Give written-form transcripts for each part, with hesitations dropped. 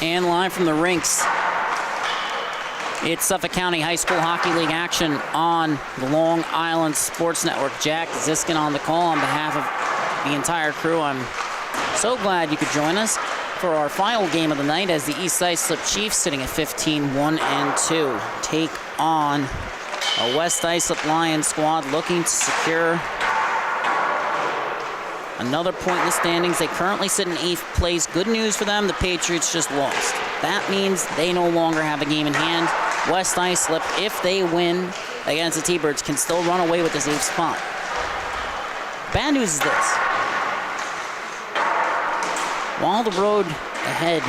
And live from the rinks, it's Suffolk County High School Hockey League action on the Long Island Sports Network. Jack Ziskin on the call on behalf of the entire crew. I'm so glad you could join us for our final game of the night as the East Islip Chiefs, sitting at 15-1-2, take on a West Islip Lions squad looking to secure another point in the standings. They currently sit in 8th place. Good news for them, the Patriots just lost. That means they no longer have a game in hand. West Islip, if they win against the T-Birds, can still run away with this 8th spot. Bad news is this. While the road ahead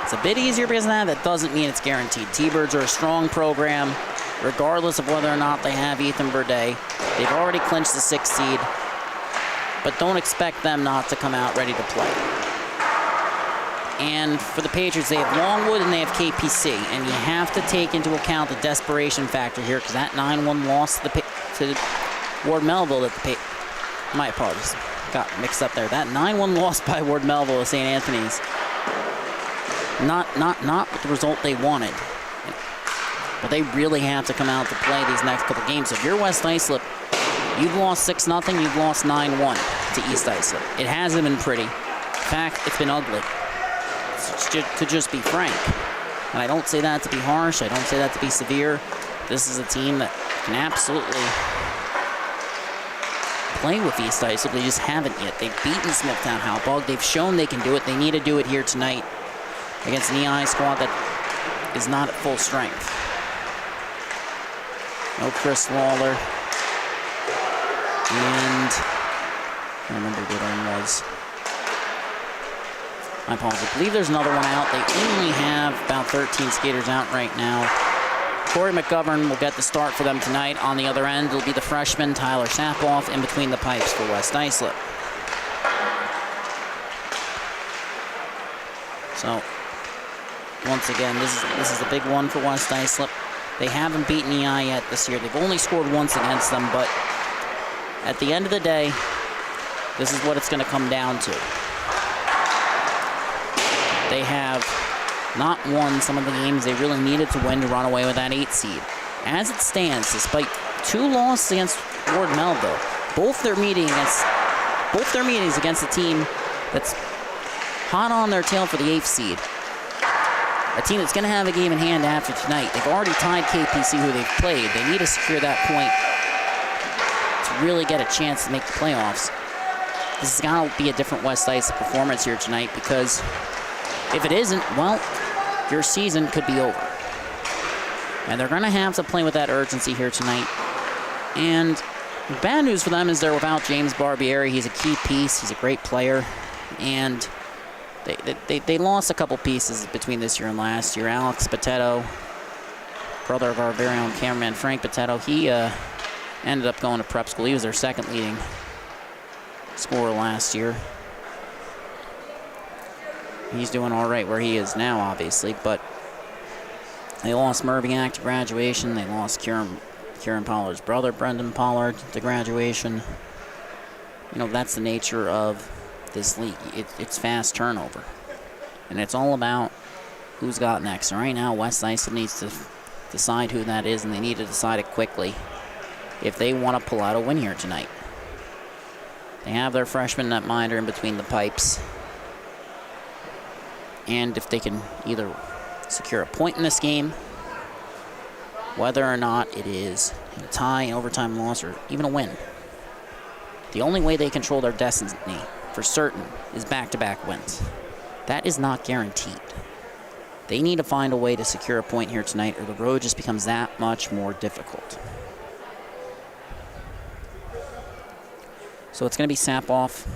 is a bit easier because of that, that doesn't mean it's guaranteed. T-Birds are a strong program, regardless of whether or not they have Ethan Burdett. They've already clinched the 6th seed. But don't expect them not to come out ready to play. And for the Patriots, they have Longwood and they have KPC, and you have to take into account the desperation factor here, because that 9-1 loss to Ward Melville, my apologies, got mixed up there. That 9-1 loss by Ward Melville to St. Anthony's, not the result they wanted. But they really have to come out to play these next couple games. So if you're West Islip, you've lost 6-0, you've lost 9-1 to East Islip. It hasn't been pretty. In fact, it's been ugly, to just be frank. And I don't say that to be harsh, I don't say that to be severe. This is a team that can absolutely play with East Islip. They just haven't yet. They've beaten Smithtown Halbog. They've shown they can do it. They need to do it here tonight against an EI squad that is not at full strength. No Chris Lawler. And I don't remember what one was. My apologies. I believe there's another one out. They only have about 13 skaters out right now. Corey McGovern will get the start for them tonight. On the other end, it'll be the freshman Tyler Sapoff in between the pipes for West Islip. So, once again, this is a big one for West Islip. They haven't beaten EI yet this year. They've only scored once against them, but at the end of the day, this is what it's going to come down to. They have not won some of the games they really needed to win to run away with that 8th seed. As it stands, despite 2 losses against Ward Melville, both their meetings against a team that's hot on their tail for the 8th seed, a team that's going to have a game in hand after tonight. They've already tied KPC, who they've played. They need to secure that point to really get a chance to make the playoffs. This is going to be a different West Islip performance here tonight, because if it isn't, well, your season could be over. And they're going to have to play with that urgency here tonight. And the bad news for them is they're without James Barbieri. He's a key piece. He's a great player. And they lost a couple pieces between this year and last year. Alex Potato, brother of our very own cameraman Frank Potato, he ended up going to prep school. He was their 2nd leading scorer last year. He's doing all right where he is now, obviously, but they lost Merviak to graduation. They lost Kieran Pollard's brother, Brendan Pollard, to graduation. You know, that's the nature of this league. It's fast turnover, and it's all about who's got next. And right now, West Islip needs to decide who that is, and they need to decide it quickly if they want to pull out a win here tonight. They have their freshman netminder in between the pipes. And if they can either secure a point in this game, whether or not it is a tie, an overtime loss, or even a win, the only way they control their destiny for certain is back-to-back wins. That is not guaranteed. They need to find a way to secure a point here tonight, or the road just becomes that much more difficult. So it's going to be Sapoff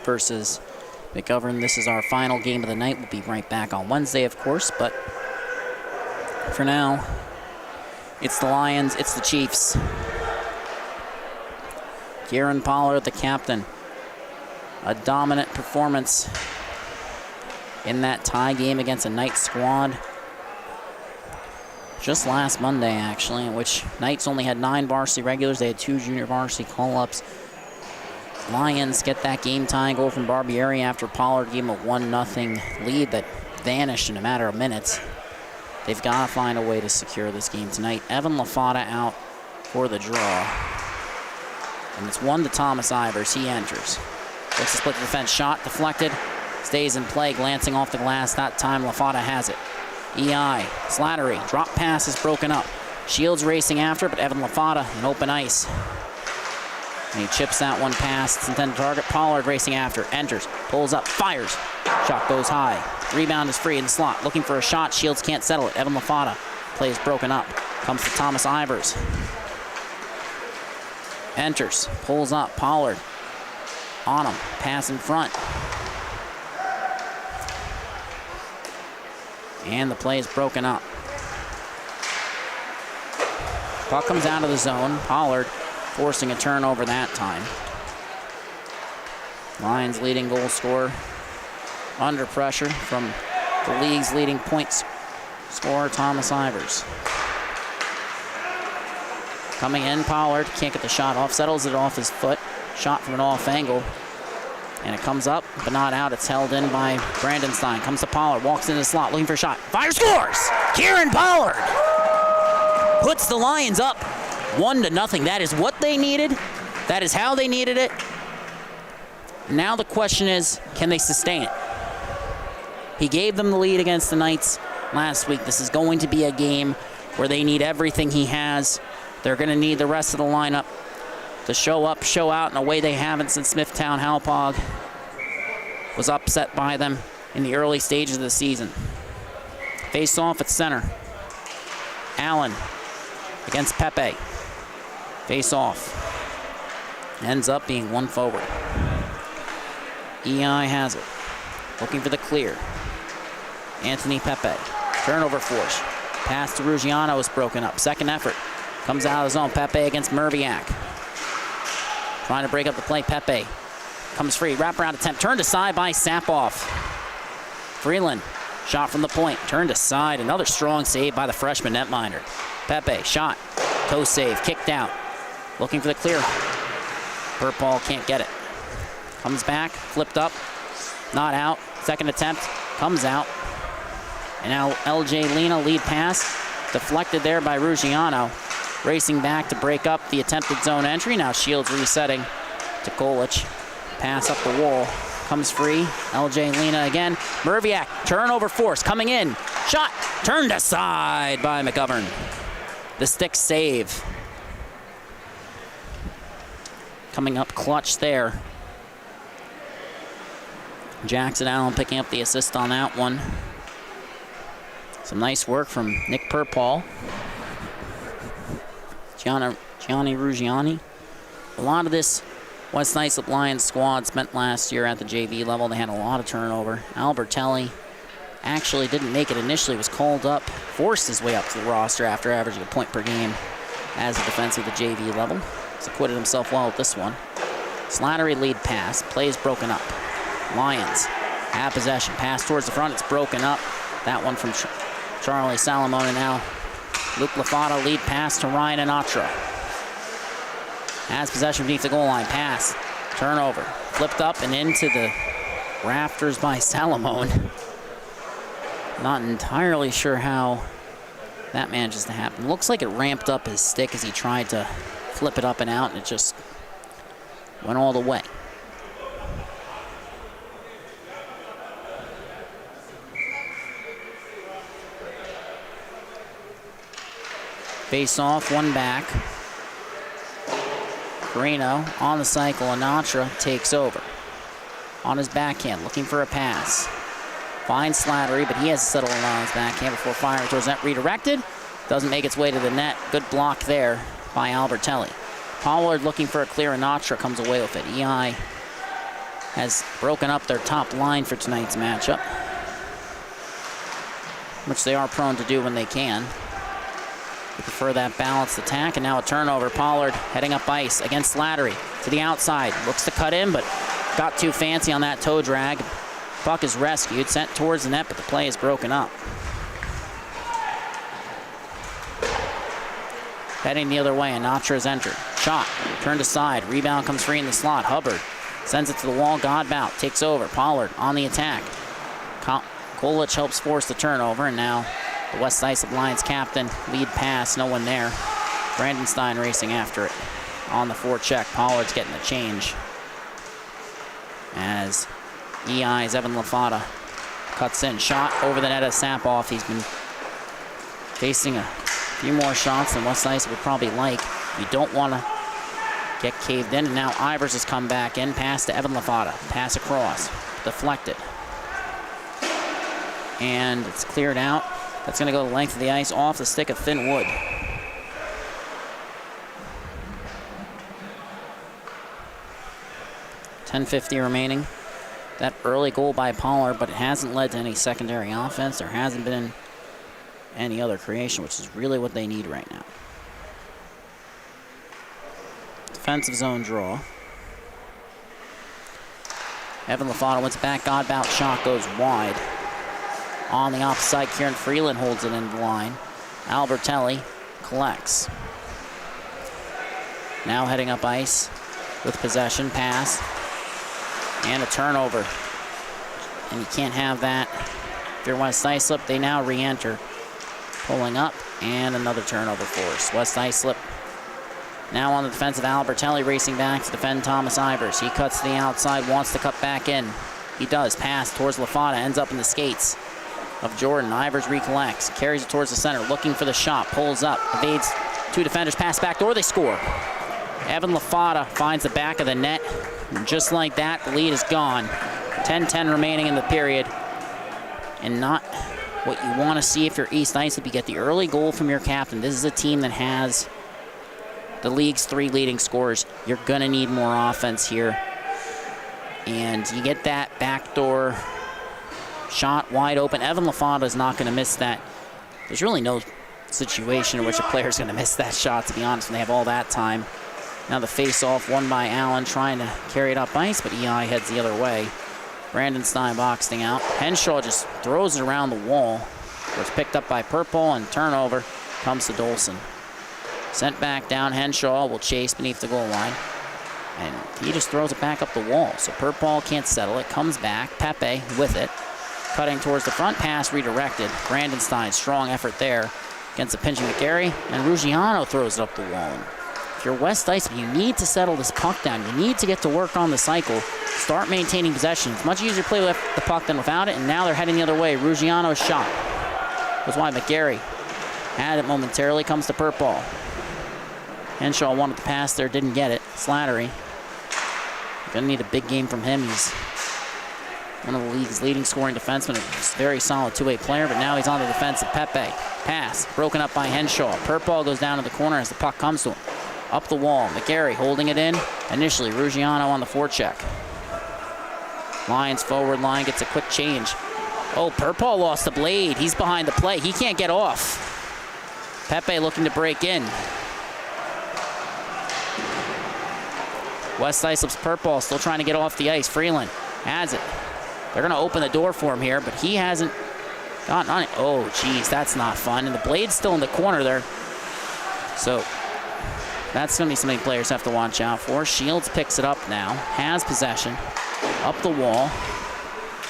versus McGovern. This is our final game of the night. We'll be right back on Wednesday, of course, but for now, it's the Lions, it's the Chiefs. Kieran Pollard, the captain, a dominant performance in that tie game against a Knights squad just last Monday, actually, in which Knights only had 9 varsity regulars. They had 2 junior varsity call-ups. Lions get that game-tying goal from Barbieri after Pollard gave them a 1-0 lead that vanished in a matter of minutes. They've got to find a way to secure this game tonight. Evan LaFada out for the draw. And it's 1 to Thomas Ivers. He enters. Looks to split the defense. Shot deflected. Stays in play. Glancing off the glass. That time LaFada has it. EI. Slattery. Drop pass is broken up. Shields racing after, but Evan LaFada in open ice. And he chips that one past. It's intended target. Pollard racing after. Enters. Pulls up. Fires. Shot goes high. Rebound is free in the slot. Looking for a shot. Shields can't settle it. Evan LaFada. Play is broken up. Comes to Thomas Ivers. Enters. Pulls up. Pollard. On him. Pass in front. And the play is broken up. Puck comes out of the zone. Pollard forcing a turnover that time. Lions leading goal scorer under pressure from the league's leading points scorer, Thomas Ivers. Coming in, Pollard can't get the shot off, settles it off his foot. Shot from an off angle. And it comes up, but not out. It's held in by Brandenstein. Comes to Pollard, walks into the slot, looking for a shot. Fire, scores! Kieran Pollard puts the Lions up 1-0. That is what they needed. That is how they needed it. Now the question is, can they sustain it? He gave them the lead against the Knights last week. This is going to be a game where they need everything he has. They're going to need the rest of the lineup to show up, show out in a way they haven't since Smithtown Halpog was upset by them in the early stages of the season. Face off at center. Allen against Pepe. Face off. Ends up being one forward. EI has it. Looking for the clear. Anthony Pepe. Turnover force. Pass to Ruggiano is broken up. Second effort. Comes out of the zone. Pepe against Merviak. Trying to break up the play. Pepe comes free. Wraparound attempt. Turned aside by Sapoff. Freeland. Shot from the point. Turned aside. Another strong save by the freshman netminder. Pepe. Shot. Toe save. Kicked out. Looking for the clear. Purpall can't get it. Comes back. Flipped up. Not out. Second attempt. Comes out. And now LJ Lena lead pass. Deflected there by Ruggiano. Racing back to break up the attempted zone entry. Now Shields resetting to Golic. Pass up the wall. Comes free. LJ Lena again. Merviak. Turnover force. Coming in. Shot. Turned aside by McGovern. The stick save. Coming up clutch there. Jackson Allen picking up the assist on that one. Some nice work from Nick Purpall. Gianni Ruggiani. A lot of this West Islip Lions squad spent last year at the JV level. They had a lot of turnover. Albertelli actually didn't make it initially, was called up, forced his way up to the roster after averaging a point per game as a defenseman at the JV level. He's acquitted himself well with this one. Slattery lead pass. Play is broken up. Lions have possession. Pass towards the front. It's broken up. That one from Charlie Salamone. Now Luke LaFada lead pass to Ryan Anatra. Has possession beneath the goal line. Pass. Turnover. Flipped up and into the rafters by Salamone. Not entirely sure how that manages to happen. Looks like it ramped up his stick as he tried to flip it up and out, and it just went all the way. Face off, one back. Carino on the cycle. Anatra takes over. On his backhand, looking for a pass. Finds Slattery, but he has to settle on his backhand before firing towards net. Redirected. Doesn't make its way to the net. Good block there by Albertelli. Pollard looking for a clear. Anatra comes away with it. EI has broken up their top line for tonight's matchup, which they are prone to do when they can. They prefer that balanced attack, and now a turnover. Pollard heading up ice against Slattery to the outside. Looks to cut in, but got too fancy on that toe drag. Puck is rescued, sent towards the net, but the play is broken up. Heading the other way, Anatra is entered. Shot, turned aside. Rebound comes free in the slot. Hubbard Sends it to the wall. Godbout takes over. Pollard on the attack. Kolich helps force the turnover, and now the West Islip Lions captain, lead pass, no one there. Brandenstein racing after it. On the forecheck, Pollard's getting the change. As EI's Evan LaFata cuts in. Shot over the net of Sapoff. He's been facing a few more shots than West Islip would probably like. You don't want to get caved in, and now Ivers has come back in. Pass to Evan LaFata. Pass across. Deflected. And it's cleared out. That's going to go the length of the ice off the stick of Finn Wood. .10:50 remaining. That early goal by Pollard, but it hasn't led to any secondary offense. There hasn't been any other creation, which is really what they need right now. Defensive zone draw. Evan LaFata wins back. Godbout shot goes wide. On the opposite side, Kieran Freeland holds it in the line. Albertelli collects. Now heading up ice with possession, pass, and a turnover. And you can't have that. If you're West Islip, they now re-enter. Pulling up, and another turnover force. West Islip now on the defensive. Albertelli racing back to defend Thomas Ivers. He cuts to the outside, wants to cut back in. He does. Pass towards LaFata, ends up in the skates of Jordan. Ivers recollects, carries it towards the center, looking for the shot, pulls up, evades two defenders, pass back door, they score. Evan LaFata finds the back of the net, and just like that, the lead is gone. 10:10 remaining in the period, and not what you want to see if you're East Islip. You get the early goal from your captain. This is a team that has the league's 3 leading scorers. You're going to need more offense here, and you get that backdoor shot wide open. Evan LaFata is not going to miss that. There's really no situation in which a player is going to miss that shot, to be honest, when they have all that time. Now the face-off won by Allen, trying to carry it up ice, but EI heads the other way. Brandon Stein boxing out. Henshaw just throws it around the wall. It's picked up by Purple, and turnover comes to Dolson. Sent back down. Henshaw will chase beneath the goal line, and he just throws it back up the wall. So Purple can't settle it. Comes back. Pepe with it. Cutting towards the front, pass redirected. Brandon Stein, strong effort there against the pinching McGarry, and Ruggiano throws it up the wall. If you're West Islip, you need to settle this puck down. You need to get to work on the cycle. Start maintaining possession. It's much easier to play with the puck than without it, and now they're heading the other way. Ruggiano's shot was why McGarry had it momentarily. Comes to Purple. Henshaw wanted the pass there, didn't get it. Slattery. Gonna need a big game from him. He's one of the league's leading scoring defensemen, a very solid two-way player, but now he's on the defensive. Pepe, pass, broken up by Henshaw. Purple goes down to the corner as the puck comes to him. Up the wall, McGarry holding it in. Initially, Ruggiano on the forecheck. Lions forward line gets a quick change. Oh, Purple lost the blade. He's behind the play. He can't get off. Pepe looking to break in. West Islip's Purple still trying to get off the ice. Freeland has it. They're going to open the door for him here, but he hasn't gotten on it. Oh, geez, that's not fun. And the blade's still in the corner there. So that's going to be something players have to watch out for. Shields picks it up now, has possession. Up the wall.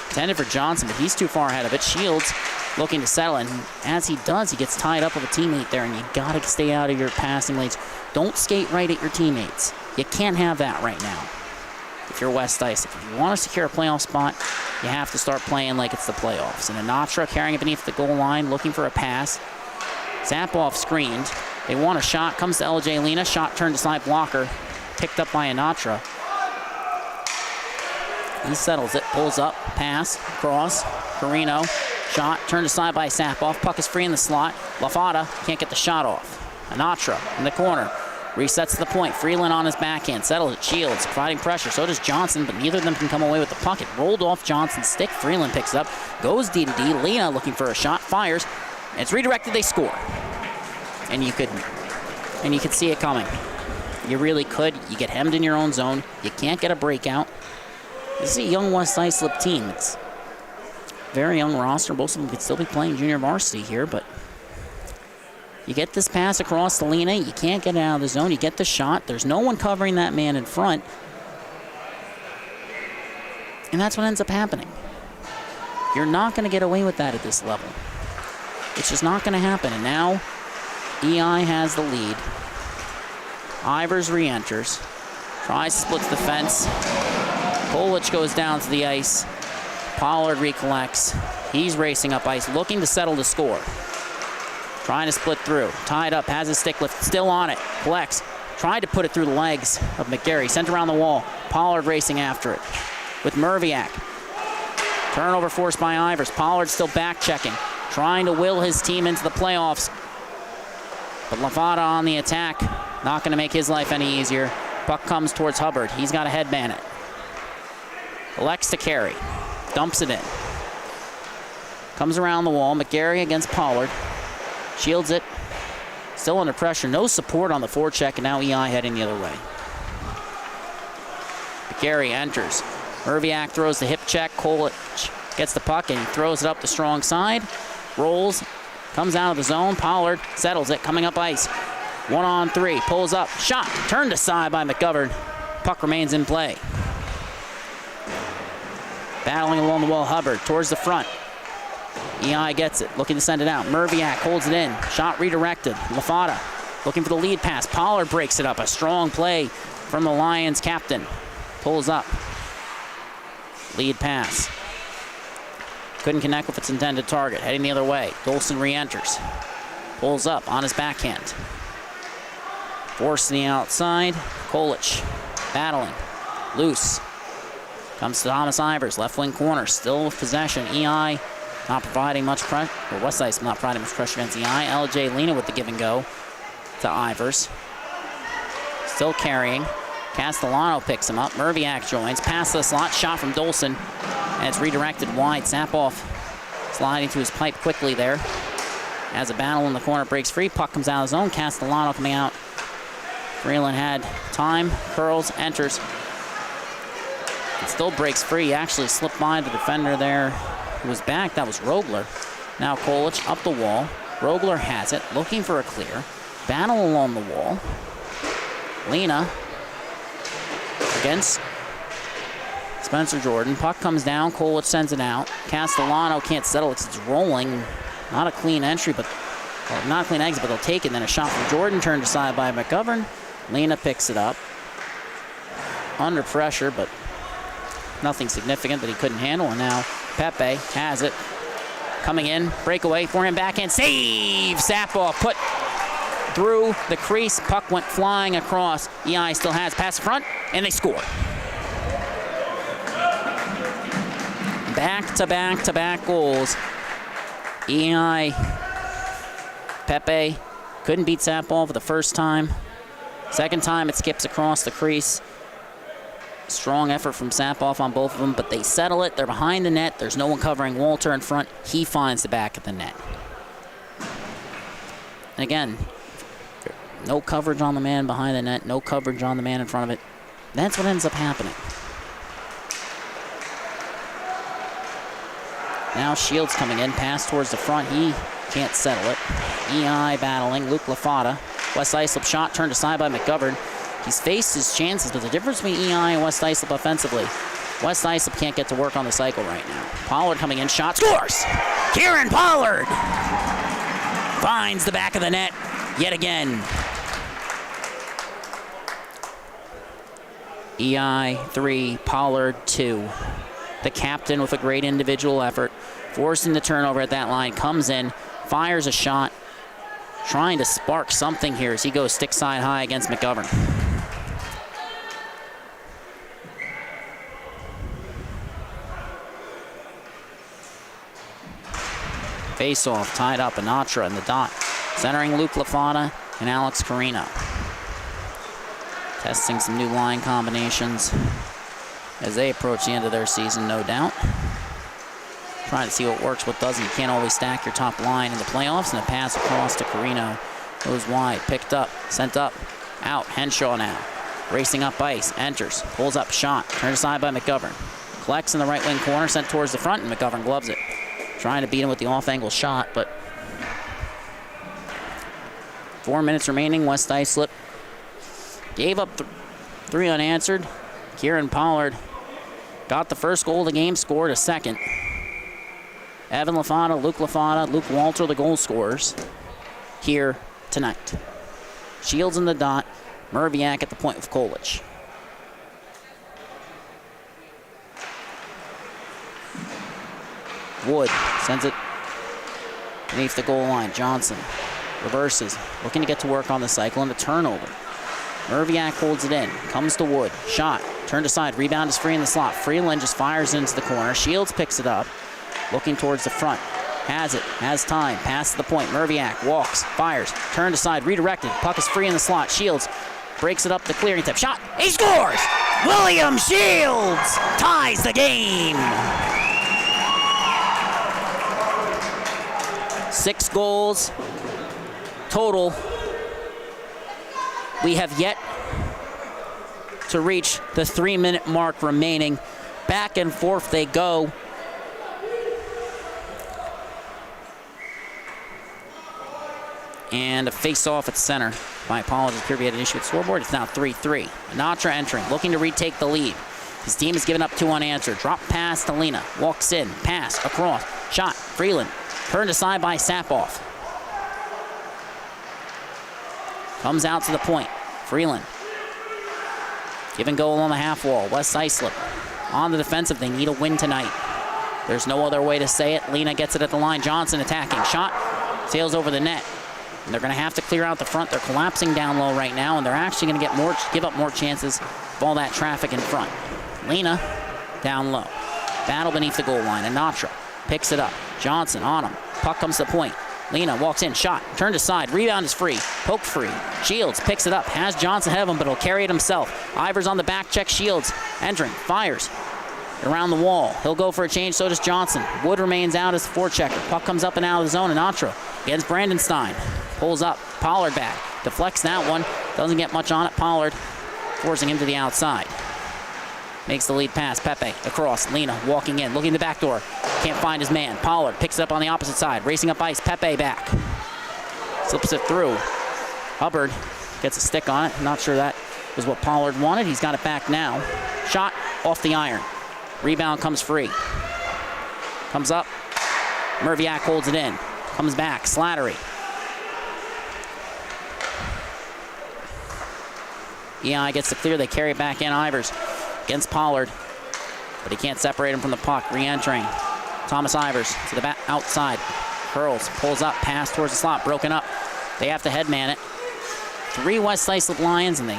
Intended for Johnson, but he's too far ahead of it. Shields looking to settle, and as he does, he gets tied up with a teammate there, and you got to stay out of your passing lanes. Don't skate right at your teammates. You can't have that right now. If you're West Islip, if you want to secure a playoff spot, you have to start playing like it's the playoffs. And Anatra carrying it beneath the goal line, looking for a pass. Zapoff screened. They want a shot. Comes to LJ Lena. Shot turned aside, blocker. Picked up by Anatra. He settles it. Pulls up. Pass. Cross. Carino. Shot turned aside by Zapoff. Puck is free in the slot. LaFata can't get the shot off. Anatra in the corner. Resets to the point. Freeland on his backhand. Settles it. Shields providing pressure. So does Johnson, but neither of them can come away with the puck. It rolled off Johnson's stick. Freeland picks it up. Goes D-to-D. Lena looking for a shot. Fires. It's redirected. They score. And you could see it coming. You really could. You get hemmed in your own zone. You can't get a breakout. This is a young West Islip team. It's a very young roster. Most of them could still be playing junior varsity here, but you get this pass across to Lena. You can't get it out of the zone. You get the shot. There's no one covering that man in front. And that's what ends up happening. You're not going to get away with that at this level. It's just not going to happen. And now EI has the lead. Ivers re-enters. Tries to split the fence. Kolich goes down to the ice. Pollard recollects. He's racing up ice, looking to settle the score. Trying to split through. Tied up, has his stick lift, still on it. Collects. Tried to put it through the legs of McGarry. Sent around the wall. Pollard racing after it with Merviak. Turnover forced by Ivers. Pollard still back checking. Trying to will his team into the playoffs. But Lafada on the attack. Not going to make his life any easier. Puck comes towards Hubbard. He's got to headband it. Elects to carry. Dumps it in. Comes around the wall. McGarry against Pollard. Shields it. Still under pressure. No support on the forecheck, and now EI heading the other way. McGarry enters. Merviak throws the hip check. Kolich gets the puck, and he throws it up the strong side. Rolls. Comes out of the zone. Pollard settles it. Coming up ice. 1-on-3. Pulls up. Shot. Turned aside by McGovern. Puck remains in play. Battling along the wall, Hubbard towards the front. EI gets it, looking to send it out. Merviak holds it in. Shot redirected. Lafada looking for the lead pass. Pollard breaks it up. A strong play from the Lions captain. Pulls up. Lead pass. Couldn't connect with its intended target. Heading the other way. Dolson re-enters. Pulls up on his backhand. Forced to the outside. Kolich battling. Loose. Comes to Thomas Ivers, left wing corner, still with possession. EI not providing much pressure, or West Ice not providing much pressure against EI. LJ Lena with the give and go to Ivers. Still carrying. Castellano picks him up. Merviak joins. Pass to the slot. Shot from Dolson. And it's redirected wide. Sapoff sliding to his pipe quickly there. As a battle in the corner breaks free. Puck comes out of the zone. Castellano coming out. Freeland had time. Curls. Enters. It still breaks free. He actually slipped by the defender there who was back. That was Rogler. Now Kolich up the wall. Rogler has it. Looking for a clear. Battle along the wall. Lena against Spencer Jordan. Puck comes down. Kolich sends it out. Castellano can't settle it because it's rolling. Not a clean entry, but well, not a clean exit, but they'll take it. Then a shot from Jordan turned aside by McGovern. Lena picks it up. Under pressure, but nothing significant that he couldn't handle. And now Pepe has it. Coming in, breakaway, forehand, backhand, save! Sapoff put through the crease. Puck went flying across. EI still has pass front, and they score. Back-to-back-to-back goals. EI, Pepe couldn't beat Sapoff for the first time. Second time it skips across the crease. Strong effort from Sapoff on both of them, but they settle it. They're behind the net. There's no one covering Walter in front. He finds the back of the net. And again, no coverage on the man behind the net, no coverage on the man in front of it. That's what ends up happening. Now Shields coming in, pass towards the front. He can't settle it. EI battling, Luke Lafada. West Islip shot turned aside by McGovern. He's faced his chances, but the difference between EI and West Islip offensively, West Islip can't get to work on the cycle right now. Pollard coming in, shot, scores! Kieran Pollard finds the back of the net yet again. EI 3, Pollard 2. The captain with a great individual effort, forcing the turnover at that line, comes in, fires a shot, trying to spark something here as he goes stick side high against McGovern. Face-off, tied up, Anatra in the dot. Centering Luke Lafada and Alex Carino. Testing some new line combinations as they approach the end of their season, no doubt. Trying to see what works, what doesn't. You can't always stack your top line in the playoffs, and a pass across to Carino. Goes wide, picked up, sent up, out. Henshaw now. Racing up ice, enters, pulls up, shot. Turned aside by McGovern. Collects in the right wing corner, sent towards the front, and McGovern gloves it. Trying to beat him with the off-angle shot, but 4 minutes remaining. West Islip gave up 3 unanswered. Kieran Pollard got the first goal of the game, scored a second. Evan Lafata, Luke Walter, the goal scorers here tonight. Shields in the dot, Merviak at the point with Kolich. Wood sends it beneath the goal line. Johnson reverses, looking to get to work on the cycle and a turnover. Merviak holds it in, comes to Wood, shot, turned aside, rebound is free in the slot. Freeland just fires into the corner. Shields picks it up, looking towards the front. Has it, has time, pass to the point. Merviak walks, fires, turned aside, redirected. Puck is free in the slot. Shields breaks it up the clearing tip. Shot, he scores! William Shields ties the game. 6 goals total. We have yet to reach the 3-minute mark remaining. Back and forth they go. And a face-off at center. My apologies, here we had an issue with scoreboard. It's now 3-3. Anatra entering, looking to retake the lead. His team has given up 2 unanswered. Drop pass to Lena. Walks in, pass, across, shot, Freeland. Turned aside by Sapoff. Comes out to the point. Freeland. Give and go along the half wall. West Islip on the defensive. They need a win tonight. There's no other way to say it. Lena gets it at the line. Johnson attacking. Shot. Sails over the net. And they're going to have to clear out the front. They're collapsing down low right now, and they're actually going to give up more chances with all that traffic in front. Lena down low. Battle beneath the goal line. Anatra picks it up. Johnson on him. Puck comes to the point. Lena walks in, shot, turned aside, rebound is free, poke free. Shields picks it up, has Johnson ahead of him, but he'll carry it himself. Ivers on the back check, Shields entering, fires around the wall. He'll go for a change, so does Johnson. Wood remains out as the forechecker. Puck comes up and out of the zone, and Antra against Brandenstein. Pulls up, Pollard back, deflects that one, doesn't get much on it. Pollard forcing him to the outside. Makes the lead pass, Pepe across, Lena walking in, looking at the back door. Can't find his man. Pollard picks it up on the opposite side, racing up ice. Pepe back. Slips it through. Hubbard gets a stick on it. Not sure that was what Pollard wanted. He's got it back now. Shot off the iron. Rebound comes free. Comes up. Merviak holds it in. Comes back. Slattery. EI gets the clear. They carry it back in. Ivers against Pollard. But he can't separate him from the puck. Re-entering. Thomas Ivers to the back outside. Curls, pulls up, pass towards the slot, broken up. They have to headman it. 3 West Islip Lions, and they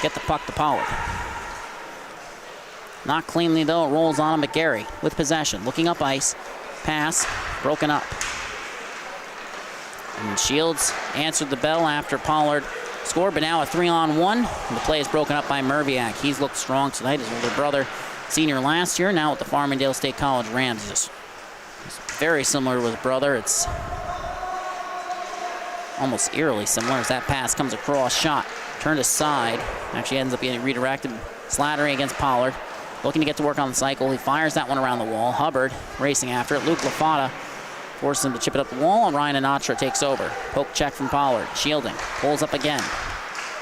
get the puck to Pollard. Not cleanly though, it rolls on him, McGarry with possession. Looking up ice, pass, broken up. And Shields answered the bell after Pollard scored, but now a 3-on-1. And the play is broken up by Merviak. He's looked strong tonight. His older brother, senior last year, now at the Farmingdale State College Rams. He's very similar to his brother. It's almost eerily similar as that pass comes across. Shot turned aside. Actually ends up getting redirected. Slattery against Pollard. Looking to get to work on the cycle. He fires that one around the wall. Hubbard racing after it. Luke Lafata forces him to chip it up the wall, and Ryan Anatra takes over. Poke check from Pollard. Shielding. Pulls up again.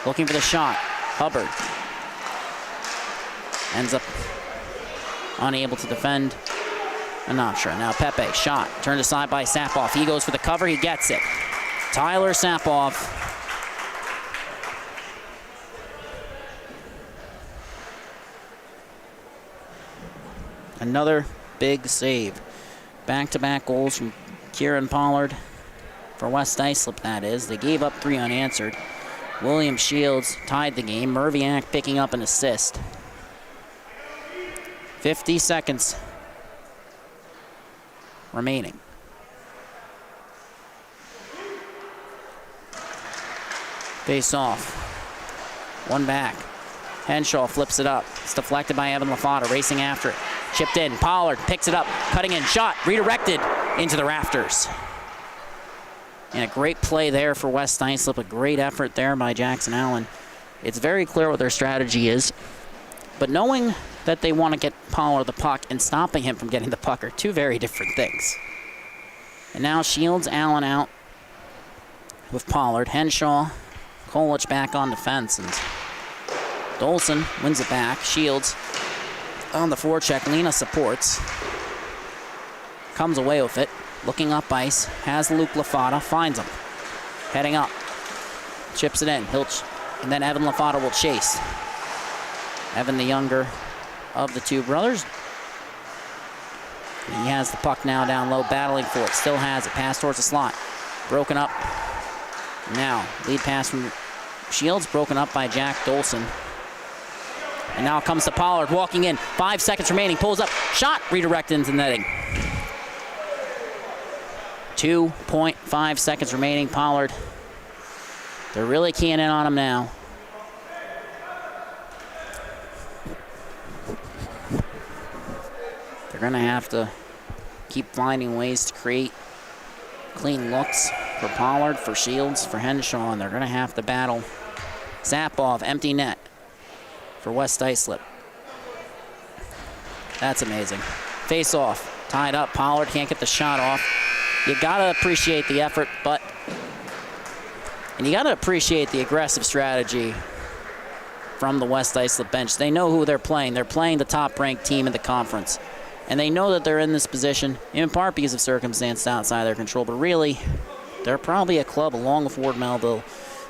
Looking for the shot. Hubbard ends up unable to defend Anatra. Now Pepe, shot, turned aside by Sapoff. He goes for the cover, he gets it. Tyler Sapoff. Another big save. Back-to-back goals from Kieran Pollard for West Islip, that is. They gave up 3 unanswered. William Shields tied the game. Merviak picking up an assist. 50 seconds remaining. Face off. One back. Henshaw flips it up. It's deflected by Evan Lafata, racing after it. Chipped in. Pollard picks it up. Cutting in. Shot. Redirected into the rafters. And a great play there for West Islip. A great effort there by Jackson Allen. It's very clear what their strategy is. But knowing that they want to get Pollard the puck and stopping him from getting the puck are 2 very different things. And now Shields, Allen out with Pollard. Henshaw, Kolich back on defense. And Dolson wins it back. Shields On the forecheck, Lena supports. Comes away with it. Looking up ice. Has Luke Lafata. Finds him. Heading up. Chips it in. And then Evan Lafata will chase. Evan, the younger of the two brothers. He has the puck now down low, battling for it. Still has it. Pass towards the slot. Broken up. Now, lead pass from Shields. Broken up by Jack Dolson. And now it comes to Pollard, walking in. 5 seconds remaining. Pulls up. Shot. Redirected into netting. 2.5 seconds remaining. Pollard. They're really keying in on him now. They're going to have to keep finding ways to create clean looks for Pollard, for Shields, for Henshaw, and they're going to have to battle. Zapov, empty net for West Islip. That's amazing. Face off, tied up. Pollard can't get the shot off. You got to appreciate the effort, and you got to appreciate the aggressive strategy from the West Islip bench. They know who they're playing. They're playing the top-ranked team in the conference. And they know that they're in this position, in part because of circumstances outside their control, but really, they're probably a club, along with Ward Melville,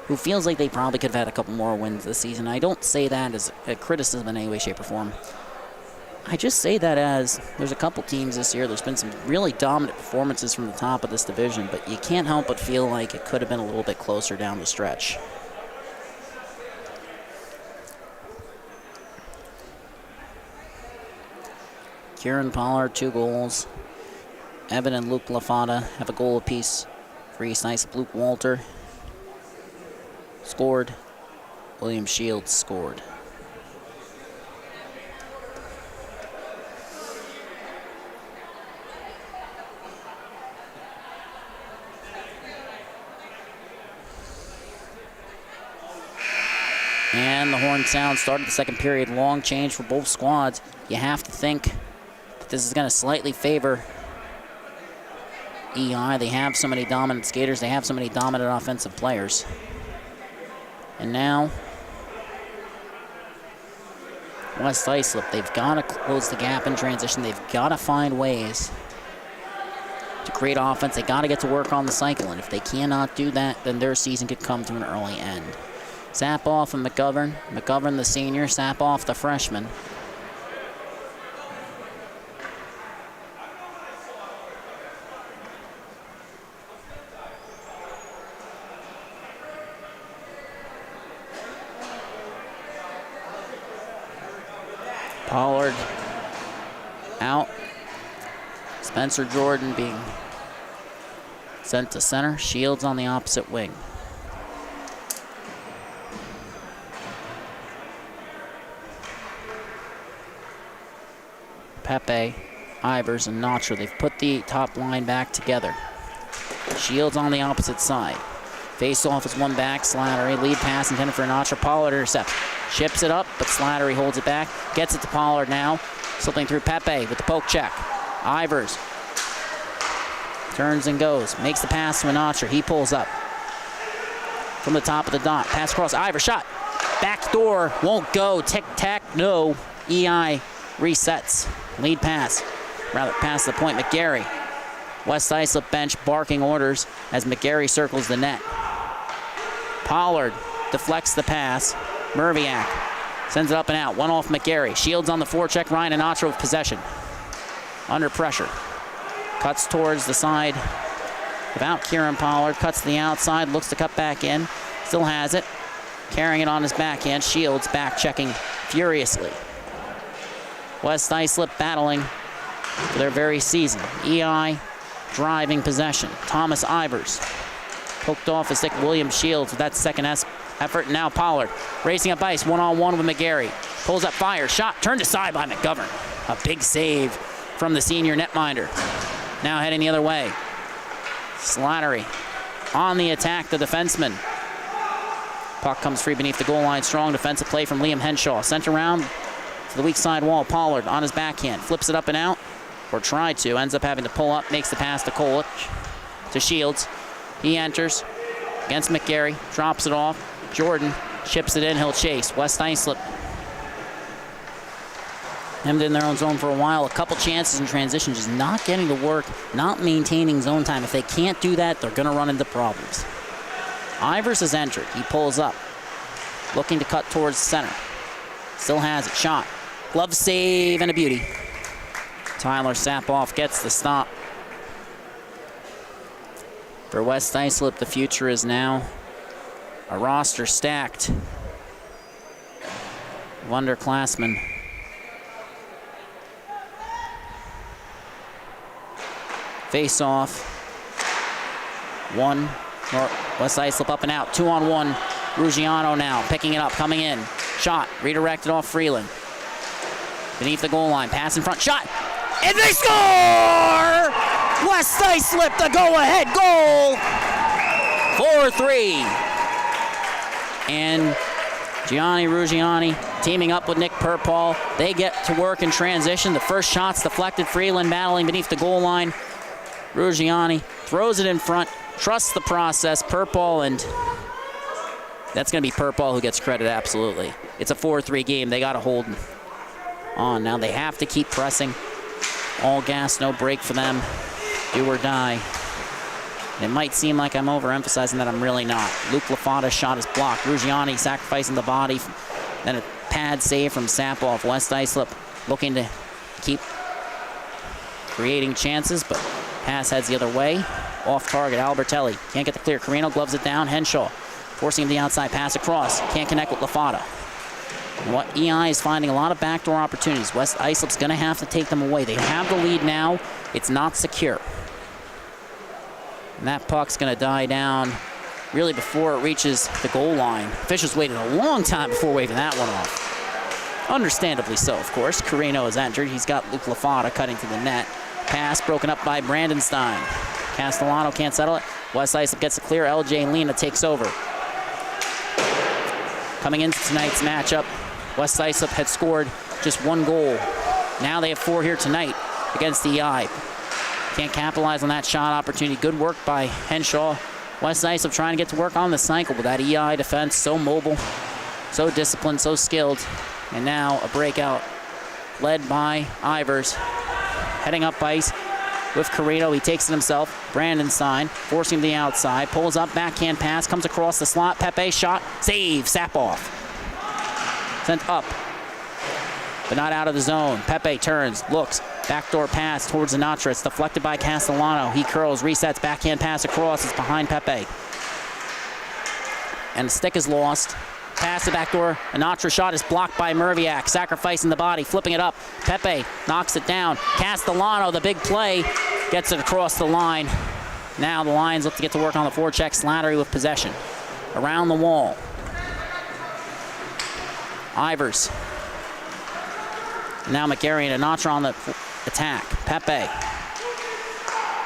who feels like they probably could have had a couple more wins this season. I don't say that as a criticism in any way, shape, or form. I just say that as there's a couple teams this year, there's been some really dominant performances from the top of this division, but you can't help but feel like it could have been a little bit closer down the stretch. Kieran Pollard, 2 goals. Evan and Luke Lafata have a goal apiece for East Islip. Luke Walter scored. William Shields scored. And the horn sound started the second period. Long change for both squads. You have to think that this is going to slightly favor EI. They have so many dominant skaters. They have so many dominant offensive players. And now, West Islip, they've got to close the gap in transition. They've got to find ways to create offense. They got to get to work on the cycle. And if they cannot do that, then their season could come to an early end. Sapoff and McGovern. McGovern, the senior. Sapoff, the freshman. Pollard out. Spencer Jordan being sent to center. Shields on the opposite wing. Pepe, Ivers, and Notcher. They've put the top line back together. Shields on the opposite side. Face-off is one back. Slattery, lead pass intended for Notcher. Pollard intercepts. Chips it up, but Slattery holds it back. Gets it to Pollard now. Slipping through Pepe with the poke check. Ivers turns and goes. Makes the pass to Notcher. He pulls up from the top of the dot. Pass across. Ivers, shot. Back door, won't go. Tic-tac, no. EI resets. Lead pass, rather past the point. McGarry. West Islip bench barking orders as McGarry circles the net. Pollard deflects the pass. Merviak sends it up and out. One off McGarry. Shields on the forecheck. Ryan Anatra with possession. Under pressure. Cuts towards the side without Kieran Pollard. Cuts to the outside. Looks to cut back in. Still has it. Carrying it on his backhand. Shields back checking furiously. West Islip battling for their very season. EI driving possession. Thomas Ivers poked off his stick. William Shields with that second effort. Now Pollard racing up ice. One-on-one with McGarry. Pulls up, fire. Shot turned aside by McGovern. A big save from the senior netminder. Now heading the other way. Slattery on the attack, the defenseman. Puck comes free beneath the goal line. Strong defensive play from Liam Henshaw. Sent around to the weak side wall. Pollard on his backhand. Flips it up and out, or tried to. Ends up having to pull up. Makes the pass to Kolich. To Shields. He enters against McGarry. Drops it off. Jordan chips it in. He'll chase. West Islip hemmed in their own zone for a while. A couple chances in transition, just not getting to work, not maintaining zone time. If they can't do that, they're going to run into problems. Ivers has entered. He pulls up, looking to cut towards center. Still has it. Shot. Glove save and a beauty. Tyler Sapoff gets the stop. For West Islip, the future is now a roster stacked of underclassmen. Face off. One. West Islip up and out. 2-on-1. Ruggiano now picking it up, coming in. Shot. Redirected off Freeland. Beneath the goal line. Pass in front. Shot. And they score! West Islip the go-ahead goal. 4-3. And Gianni Ruggiani teaming up with Nick Purpall. They get to work in transition. The first shot's deflected. Freeland battling beneath the goal line. Ruggiani throws it in front, trusts the process. Purpall, and that's going to be Purpall who gets credit, absolutely. It's a 4-3 game. They got to hold on. Now they have to keep pressing. All gas, no break for them. Do or die. It might seem like I'm overemphasizing that. I'm really not. Luke Lafata's shot is blocked. Ruggiani sacrificing the body. Then a pad save from Sapoff. West Islip looking to keep creating chances, but pass heads the other way. Off target, Albertelli. Can't get the clear. Carino gloves it down. Henshaw forcing him the outside. Pass across. Can't connect with Lafata. And what EI is finding a lot of backdoor opportunities. West Islip's going to have to take them away. They have the lead now. It's not secure. And that puck's going to die down really before it reaches the goal line. Officials waited a long time before waving that one off. Understandably so, of course. Carino has entered. He's got Luke Lafata cutting to the net. Pass broken up by Brandenstein. Castellano can't settle it. West Islip gets a clear. LJ Lena takes over. Coming into tonight's matchup, West Islip had scored just one goal. Now they have 4 here tonight against EI. Can't capitalize on that shot opportunity. Good work by Henshaw. West Islip trying to get to work on the cycle with that EI defense. So mobile, so disciplined, so skilled. And now a breakout led by Ivers. Heading up ice with Carino. He takes it himself. Brandenstein forcing him to the outside. Pulls up, backhand pass, comes across the slot. Pepe shot, save, Sapoff. Sent up, but not out of the zone. Pepe turns, looks, backdoor pass towards Sinatra. It's deflected by Castellano. He curls, resets, backhand pass across. It's behind Pepe. And the stick is lost. Pass the backdoor. Sinatra shot is blocked by Merviak, sacrificing the body, flipping it up. Pepe knocks it down. Castellano, the big play, gets it across the line. Now the Lions look to get to work on the forecheck. Slattery with possession. Around the wall. Ivers. Now McGarry and Sinatra on the attack. Pepe.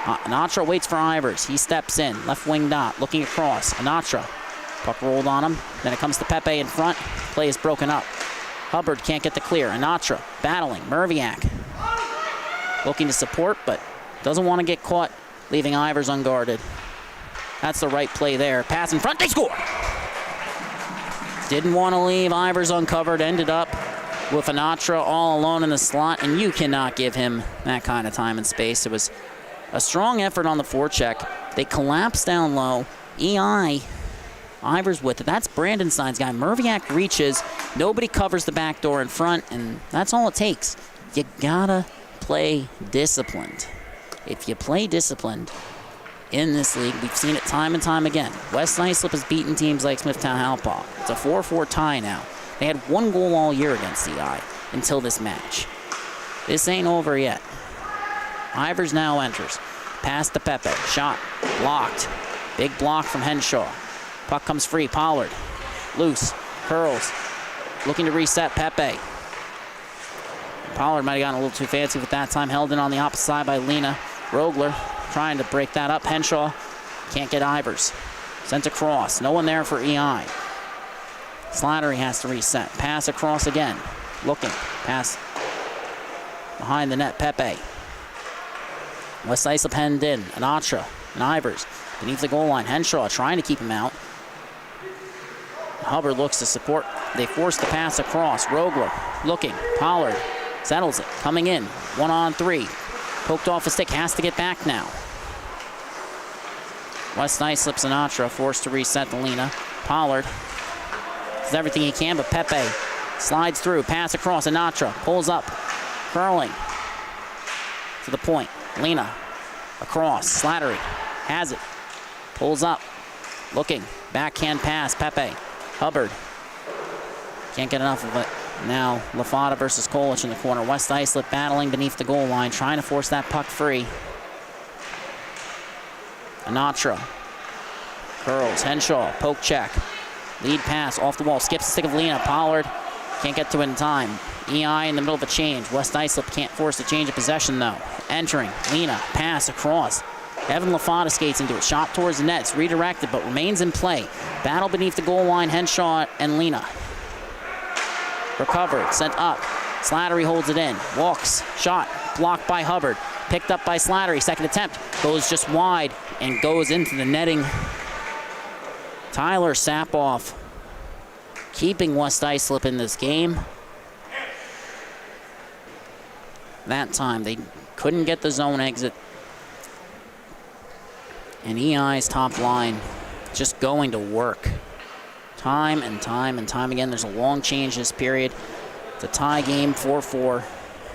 Sinatra waits for Ivers. He steps in. Left wing dot. Looking across. Sinatra. Puck rolled on him. Then it comes to Pepe in front. Play is broken up. Hubbard can't get the clear. Sinatra battling. Merviak looking to support, but doesn't want to get caught, leaving Ivers unguarded. That's the right play there. Pass in front. They score! Didn't want to leave Ivers uncovered. Ended up with Sinatra all alone in the slot, and you cannot give him that kind of time and space. It was a strong effort on the forecheck. They collapsed down low. EI, Ivers with it. That's Brandenstein's guy. Merviak reaches. Nobody covers the back door in front, and that's all it takes. You gotta play disciplined. If you play disciplined in this league, we've seen it time and time again. West Islip has beaten teams like Smithtown Halpaw. It's a 4-4 tie now. They had 1 goal all year against EI until this match. This ain't over yet. Ivers now enters. Pass to Pepe. Shot. Blocked. Big block from Henshaw. Puck comes free. Pollard. Loose. Curls. Looking to reset Pepe. Pollard might have gotten a little too fancy with that time. Held in on the opposite side by Lena. Rogler trying to break that up. Henshaw can't get Ivers. Sent across. No one there for EI. Slattery has to reset. Pass across again. Looking. Pass behind the net. Pepe. West Islip hemmed in. Sinatra and Ivers beneath the goal line. Henshaw trying to keep him out. Hubbard looks to support. They force the pass across. Rogler looking. Pollard Settles it. Coming in. 1-on-3. Poked off a stick. Has to get back now. West Islip Sinatra forced to reset to Lena. Pollard does everything he can, but Pepe slides through. Pass across. Sinatra pulls up. Curling to the point. Lena across. Slattery has it. Pulls up. Looking. Backhand pass. Pepe. Hubbard. Can't get enough of it. Now Lafada versus Kolich in the corner. West Islip battling beneath the goal line, trying to force that puck free. Sinatra. Curls. Henshaw. Poke check. Lead pass off the wall. Skips the stick of Lena. Pollard can't get to it in time. EI in the middle of a change. West Islip can't force the change of possession though. Entering. Lena. Pass across. Evan Lafada skates into it. Shot towards the net. It's redirected but remains in play. Battle beneath the goal line. Henshaw and Lena. Recovered. Sent up. Slattery holds it in. Walks. Shot. Blocked by Hubbard. Picked up by Slattery. Second attempt. Goes just wide and goes into the netting. Tyler Sapoff keeping West Islip in this game. That time they couldn't get the zone exit. And EI's top line just going to work. Time and time and time again. There's a long change this period. It's a tie game, 4-4.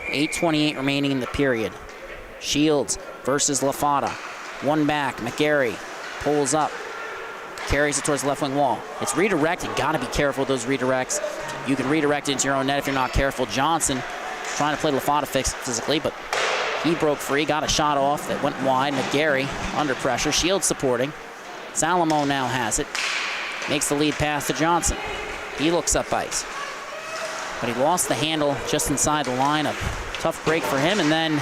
8:28 remaining in the period. Shields versus Lafada. One back. McGarry pulls up. Carries it towards the left wing wall. It's redirected. Got to be careful with those redirects. You can redirect it into your own net if you're not careful. Johnson trying to play Lafada physically, but he broke free. Got a shot off that went wide. McGarry under pressure. Shields supporting. Salamo now has it. Makes the lead pass to Johnson. He looks up ice. But he lost the handle just inside the line. A tough break for him. And then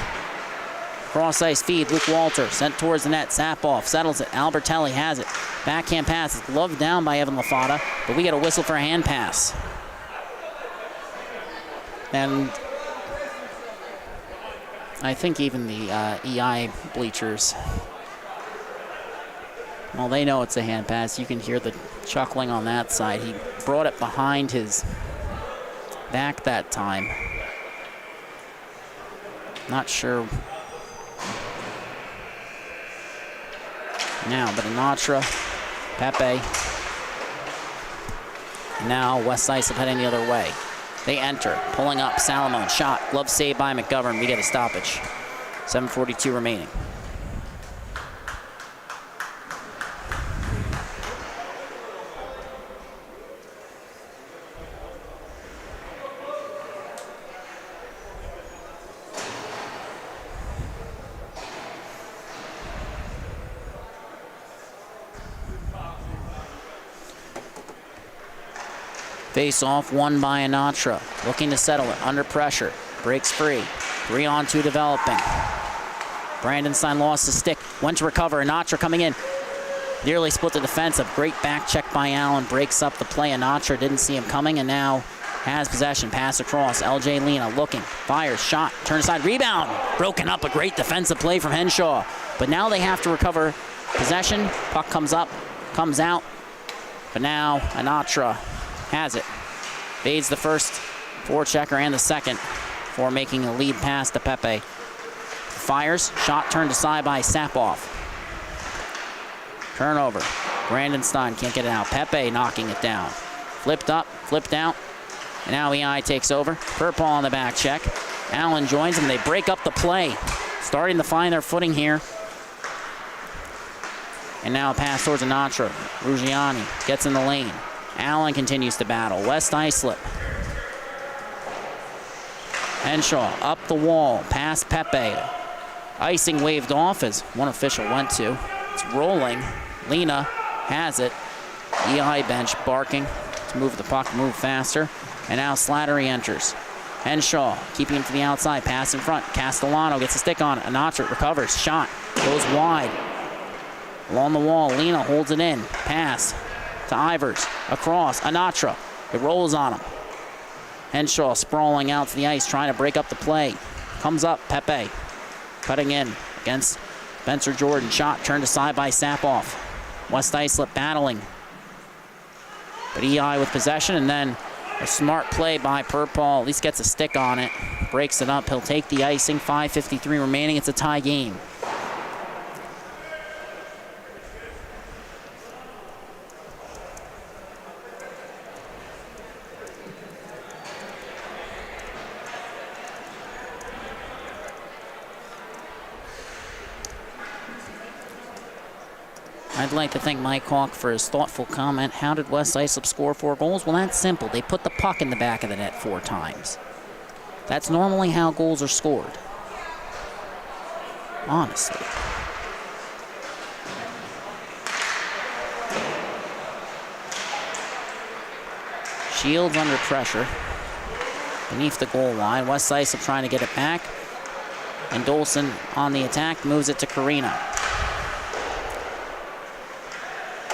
cross ice feed. Luke Walter sent towards the net. Sapoff settles it. Albertelli has it. Backhand pass is gloved down by Evan Lafada. But we get a whistle for a hand pass. And I think even the EI bleachers, well, they know it's a hand pass. You can hear the chuckling on that side. He brought it behind his back that time. Not sure. Now, but Sinatra, Pepe. Now West Islip heading the other way. They enter, pulling up, Salamone, shot, glove saved by McGovern. We get a stoppage. 7:42 remaining. Face off, won by Sinatra. Looking to settle it, under pressure. Breaks free. 3-on-2 developing. Brandenstein lost the stick. Went to recover. Sinatra coming in. Nearly split the defense. A great back check by Allen. Breaks up the play. Sinatra didn't see him coming and now has possession. Pass across. LJ Lena looking. Fires. Shot. Turn aside. Rebound. Broken up. A great defensive play from Henshaw. But now they have to recover possession. Puck comes up. Comes out. But now Sinatra has it. Fades the first forechecker and the second for making a lead pass to Pepe. Fires. Shot turned aside by Sapoff. Turnover. Brandenstein can't get it out. Pepe knocking it down. Flipped up, flipped out. And now EI takes over. Purple on the back check. Allen joins him. They break up the play. Starting to find their footing here. And now a pass towards Sinatra. Ruggiani gets in the lane. Allen continues to battle. West Islip. Henshaw up the wall. Past Pepe. Icing waved off as one official went to. It's rolling. Lena has it. EI bench barking to move the puck, move faster. And now Slattery enters. Henshaw keeping him to the outside. Pass in front. Castellano gets a stick on it. Sinatra recovers. Shot. Goes wide. Along the wall. Lena holds it in. Pass to Ivers. Across. Sinatra. It rolls on him. Henshaw sprawling out to the ice, trying to break up the play. Comes up. Pepe. Cutting in against Spencer Jordan. Shot turned aside by Sapoff. West Islip battling. But EI with possession, and then a smart play by Purple. At least gets a stick on it. breaks it up. He'll take the icing. 5:53 remaining. It's a tie game. I'd like to thank Mike Hawk for his thoughtful comment. How did West Islip score 4 goals? Well, that's simple. They put the puck in the back of the net 4 times. That's normally how goals are scored. Honestly. Shields under pressure. Beneath the goal line. West Islip trying to get it back. And Dolson on the attack moves it to Carino.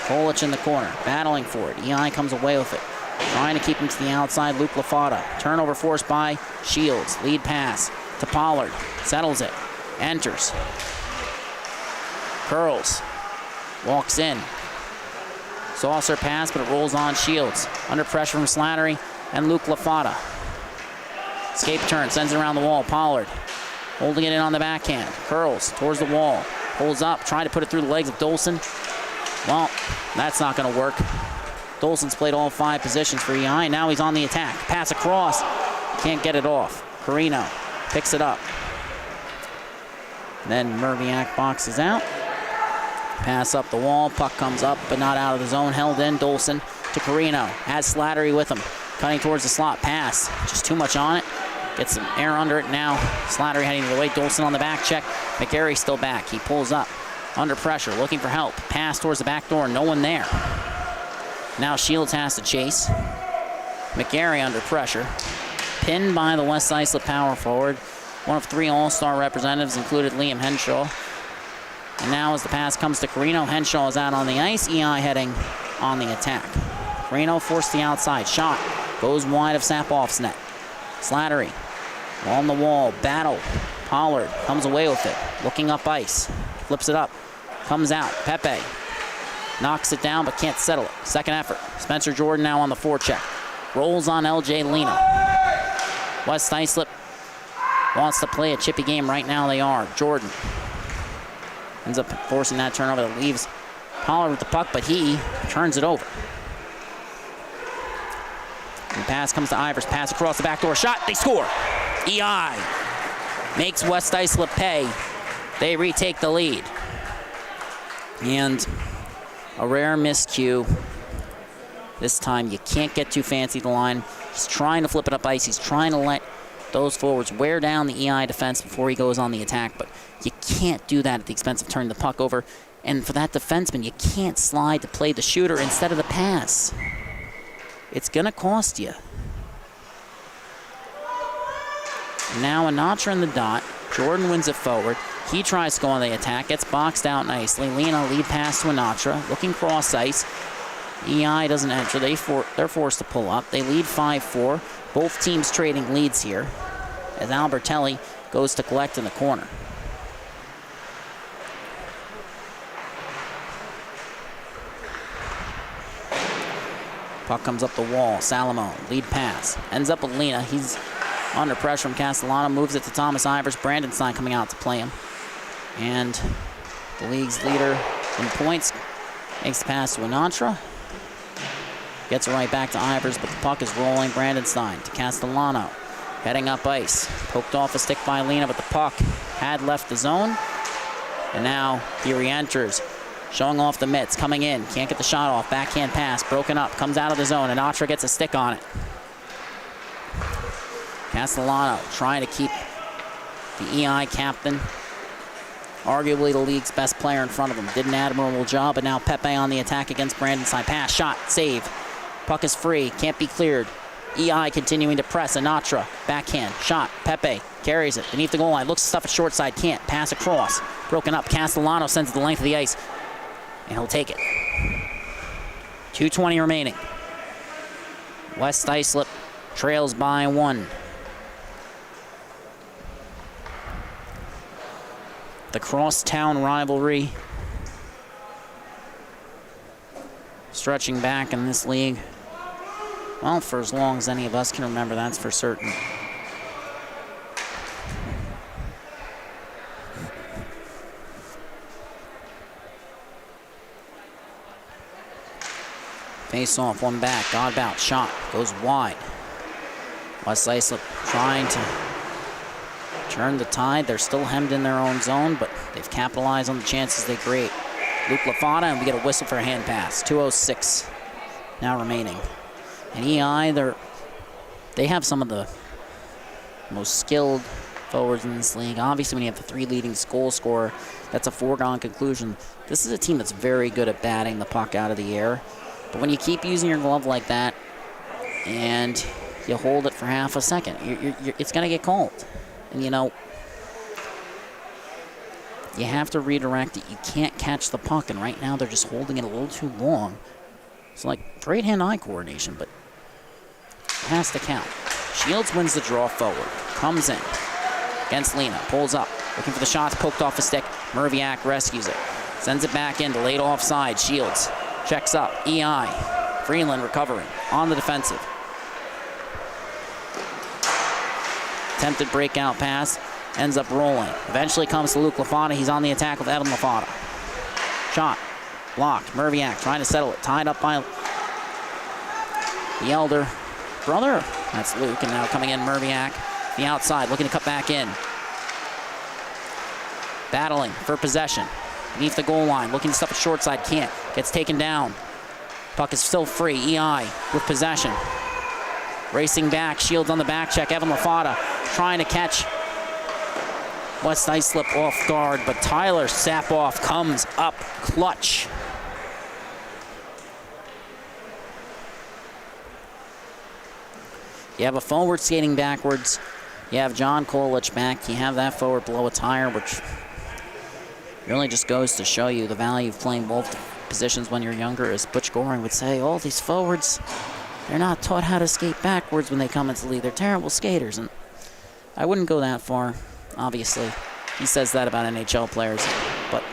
Polich in the corner, battling for it. EI comes away with it. Trying to keep him to the outside, Luke Lafata. Turnover forced by Shields. Lead pass to Pollard. Settles it. Enters. Curls. Walks in. Saucer pass, but it rolls on Shields. Under pressure from Slattery and Luke Lafata. Escape turn, sends it around the wall. Pollard holding it in on the backhand. Curls towards the wall. Pulls up, trying to put it through the legs of Dolson. Well, that's not going to work. Dolson's played all 5 positions for EI. Now he's on the attack. Pass across. Can't get it off. Carino picks it up. Then Merviak boxes out. Pass up the wall. Puck comes up, but not out of the zone. Held in. Dolson to Carino. Has Slattery with him. Cutting towards the slot. Pass. Just too much on it. Gets some air under it now. Slattery heading the way. Dolson on the back check. McGarry still back. He pulls up. Under pressure, looking for help. Pass towards the back door, no one there. Now Shields has to chase. McGarry under pressure. Pinned by the West Islip power forward. One of 3 all-star representatives, included Liam Henshaw. And now as the pass comes to Carino, Henshaw is out on the ice. EI heading on the attack. Carino forced the outside. Shot goes wide of Sapoff's net. Slattery on the wall. Battle. Pollard comes away with it. Looking up ice. Flips it up. Comes out. Pepe knocks it down but can't settle it. Second effort. Spencer Jordan now on the forecheck. Rolls on LJ Lena. West Islip wants to play a chippy game. Right now they are. Jordan ends up forcing that turnover that leaves Pollard with the puck, but he turns it over. And the pass comes to Ivers. Pass across the back door. Shot. They score. EI makes West Islip pay. They retake the lead. And a rare miscue. This time you can't get too fancy the line. He's trying to flip it up ice. He's trying to let those forwards wear down the EI defense before he goes on the attack. But you can't do that at the expense of turning the puck over. And for that defenseman, you can't slide to play the shooter instead of the pass. It's going to cost you. Now Anatra in the dot. Jordan wins it forward. He tries to go on the attack, gets boxed out nicely. Lena lead pass to Anatra, looking cross ice. EI doesn't enter. They're forced to pull up. They lead 5-4. Both teams trading leads here as Albertelli goes to collect in the corner. Puck comes up the wall. Salamone, lead pass. Ends up with Lena. He's under pressure from Castellano. Moves it to Thomas Ivers. Brandon Stein coming out to play him. And the league's leader in points makes the pass to Anatra. Gets it right back to Ivers, but the puck is rolling. Brandon Stein to Castellano. Heading up ice. Poked off a stick by Lena, but the puck had left the zone. And now he re-enters. Showing off the mitts, coming in. Can't get the shot off. Backhand pass, broken up. Comes out of the zone. Anatra gets a stick on it. Castellano trying to keep the EI captain, arguably the league's best player, in front of him. Did an admirable job, but now Pepe on the attack against Brandon Stein. Pass, shot, save. Puck is free, can't be cleared. EI continuing to press. Anatra, backhand, shot. Pepe carries it beneath the goal line. Looks to stuff it short side, can't. Pass across. Broken up. Castellano sends it the length of the ice, and he'll take it. 2:20 remaining. West Islip trails by 1. The crosstown rivalry stretching back in this league, well, for as long as any of us can remember, that's for certain. Face off, one back, Godbout, shot, goes wide. West Islip trying to turn the tide. They're still hemmed in their own zone, but they've capitalized on the chances they create. Luke Lafada, and we get a whistle for a hand pass. 2:06 now remaining. And EI, they have some of the most skilled forwards in this league. Obviously, when you have the 3 leading goal scorer, that's a foregone conclusion. This is a team that's very good at batting the puck out of the air. But when you keep using your glove like that and you hold it for half a second, it's going to get called. And, you know, you have to redirect it. You can't catch the puck, and right now they're just holding it a little too long. It's like great hand-eye coordination, but it has to count. Shields wins the draw forward, comes in against Lena, pulls up, looking for the shots, poked off a stick. Merviak rescues it, sends it back in, delayed offside. Shields checks up, EI, Freeland recovering on the defensive. Attempted breakout pass, ends up rolling. Eventually comes to Luke Lafada. He's on the attack with Evan Lafada. Shot, blocked. Merviak trying to settle it, tied up by the elder brother. That's Luke, and now coming in Merviak, the outside, looking to cut back in. Battling for possession. Beneath the goal line, looking to stuff it short side, can't. Gets taken down. Puck is still free. EI with possession. Racing back, Shields on the back check. Evan Lafada trying to catch West Islip off guard, but Tyler Sapoff comes up clutch. You have a forward skating backwards. You have John Kolich back. You have that forward blow a tire, which really just goes to show you the value of playing both positions when you're younger. As Butch Goring would say, all these forwards, they're not taught how to skate backwards when they come into the league. They're terrible skaters, and I wouldn't go that far, obviously. He says that about NHL players, but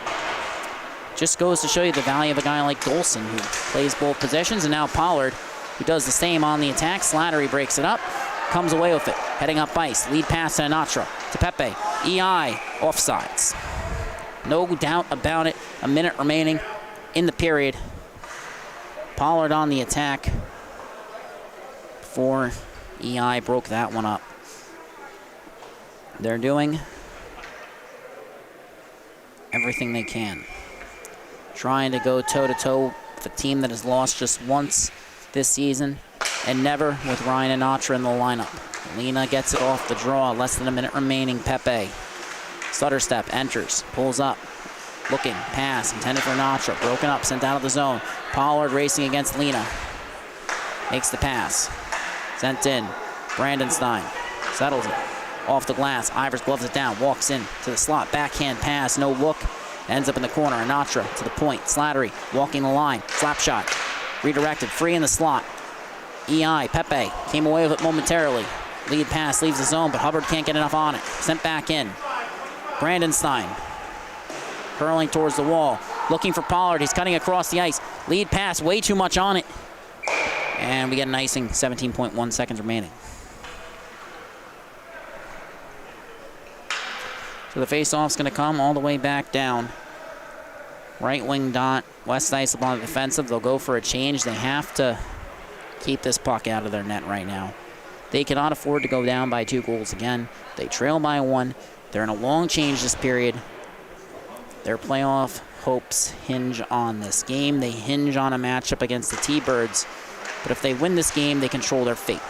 just goes to show you the value of a guy like Dolson, who plays both positions, and now Pollard, who does the same on the attack. Slattery breaks it up, comes away with it, heading up ice. Lead pass to Anatra, to Pepe. EI, offsides. No doubt about it. A minute remaining in the period. Pollard on the attack before EI broke that one up. They're doing everything they can, trying to go toe-to-toe with a team that has lost just once this season and never with Ryan Anatra in the lineup. Lena gets it off the draw, less than a minute remaining. Pepe, stutter step, enters, pulls up, looking, pass, intended for Anatra, broken up, sent out of the zone. Pollard racing against Lena, makes the pass, sent in. Brandon Stein settles it, off the glass. Ivers gloves it down, walks in to the slot, backhand pass, no look, ends up in the corner. Anatra to the point, Slattery walking the line, slap shot, redirected, free in the slot. EI, Pepe came away with it momentarily. Lead pass leaves the zone, but Hubbard can't get enough on it. Sent back in. Brandon Stein curling towards the wall, looking for Pollard. He's cutting across the ice. Lead pass, way too much on it. And we get an icing, 17.1 seconds remaining. So the face-off's going to come all the way back down. Right wing dot, West Islip on the defensive. They'll go for a change. They have to keep this puck out of their net right now. They cannot afford to go down by 2 goals again. They trail by 1. They're in a long change this period. Their playoff hopes hinge on this game. They hinge on a matchup against the T-Birds. But if they win this game, they control their fate.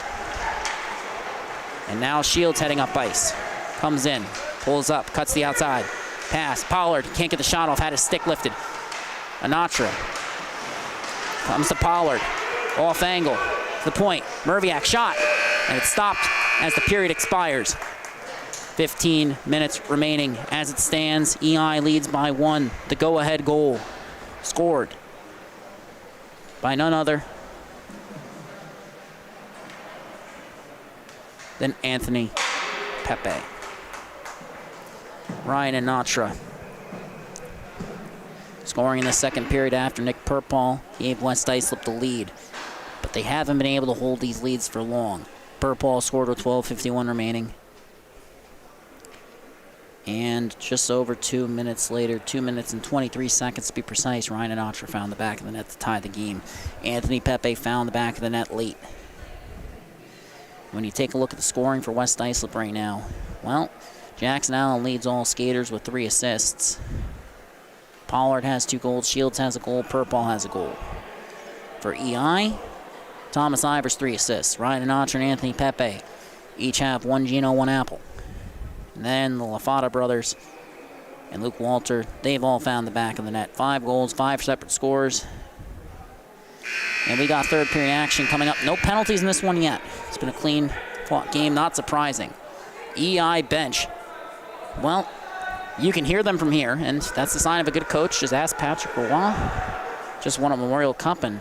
And now Shields heading up ice. Comes in, pulls up, cuts the outside. Pass, Pollard can't get the shot off, had his stick lifted. Anatra comes to Pollard, off angle, to the point. Merviak shot, and it's stopped as the period expires. 15 minutes remaining as it stands. EI leads by 1. The go-ahead goal scored by none other than Anthony Pepe. Ryan Anatra scoring in the second period after Nick Purpall gave West Islip the lead. But they haven't been able to hold these leads for long. Purpall scored with 12:51 remaining. And just over 2 minutes later, 2 minutes and 23 seconds to be precise, Ryan Anatra found the back of the net to tie the game. Anthony Pepe found the back of the net late. When you take a look at the scoring for West Islip right now, well, Jackson Allen leads all skaters with 3 assists. Pollard has 2 goals, Shields has a goal, Purpall has a goal. For EI, Thomas Ivers 3 assists. Ryan Anatra and Anthony Pepe each have 1 Gino, 1 Apple. And then the LaFata brothers and Luke Walter, they've all found the back of the net. 5 goals, 5 separate scores. And we got third period action coming up. No penalties in this one yet. It's been a clean fought game, not surprising. EI bench. Well, you can hear them from here, and that's the sign of a good coach. Just ask Patrick Roy. Just won a Memorial Cup, and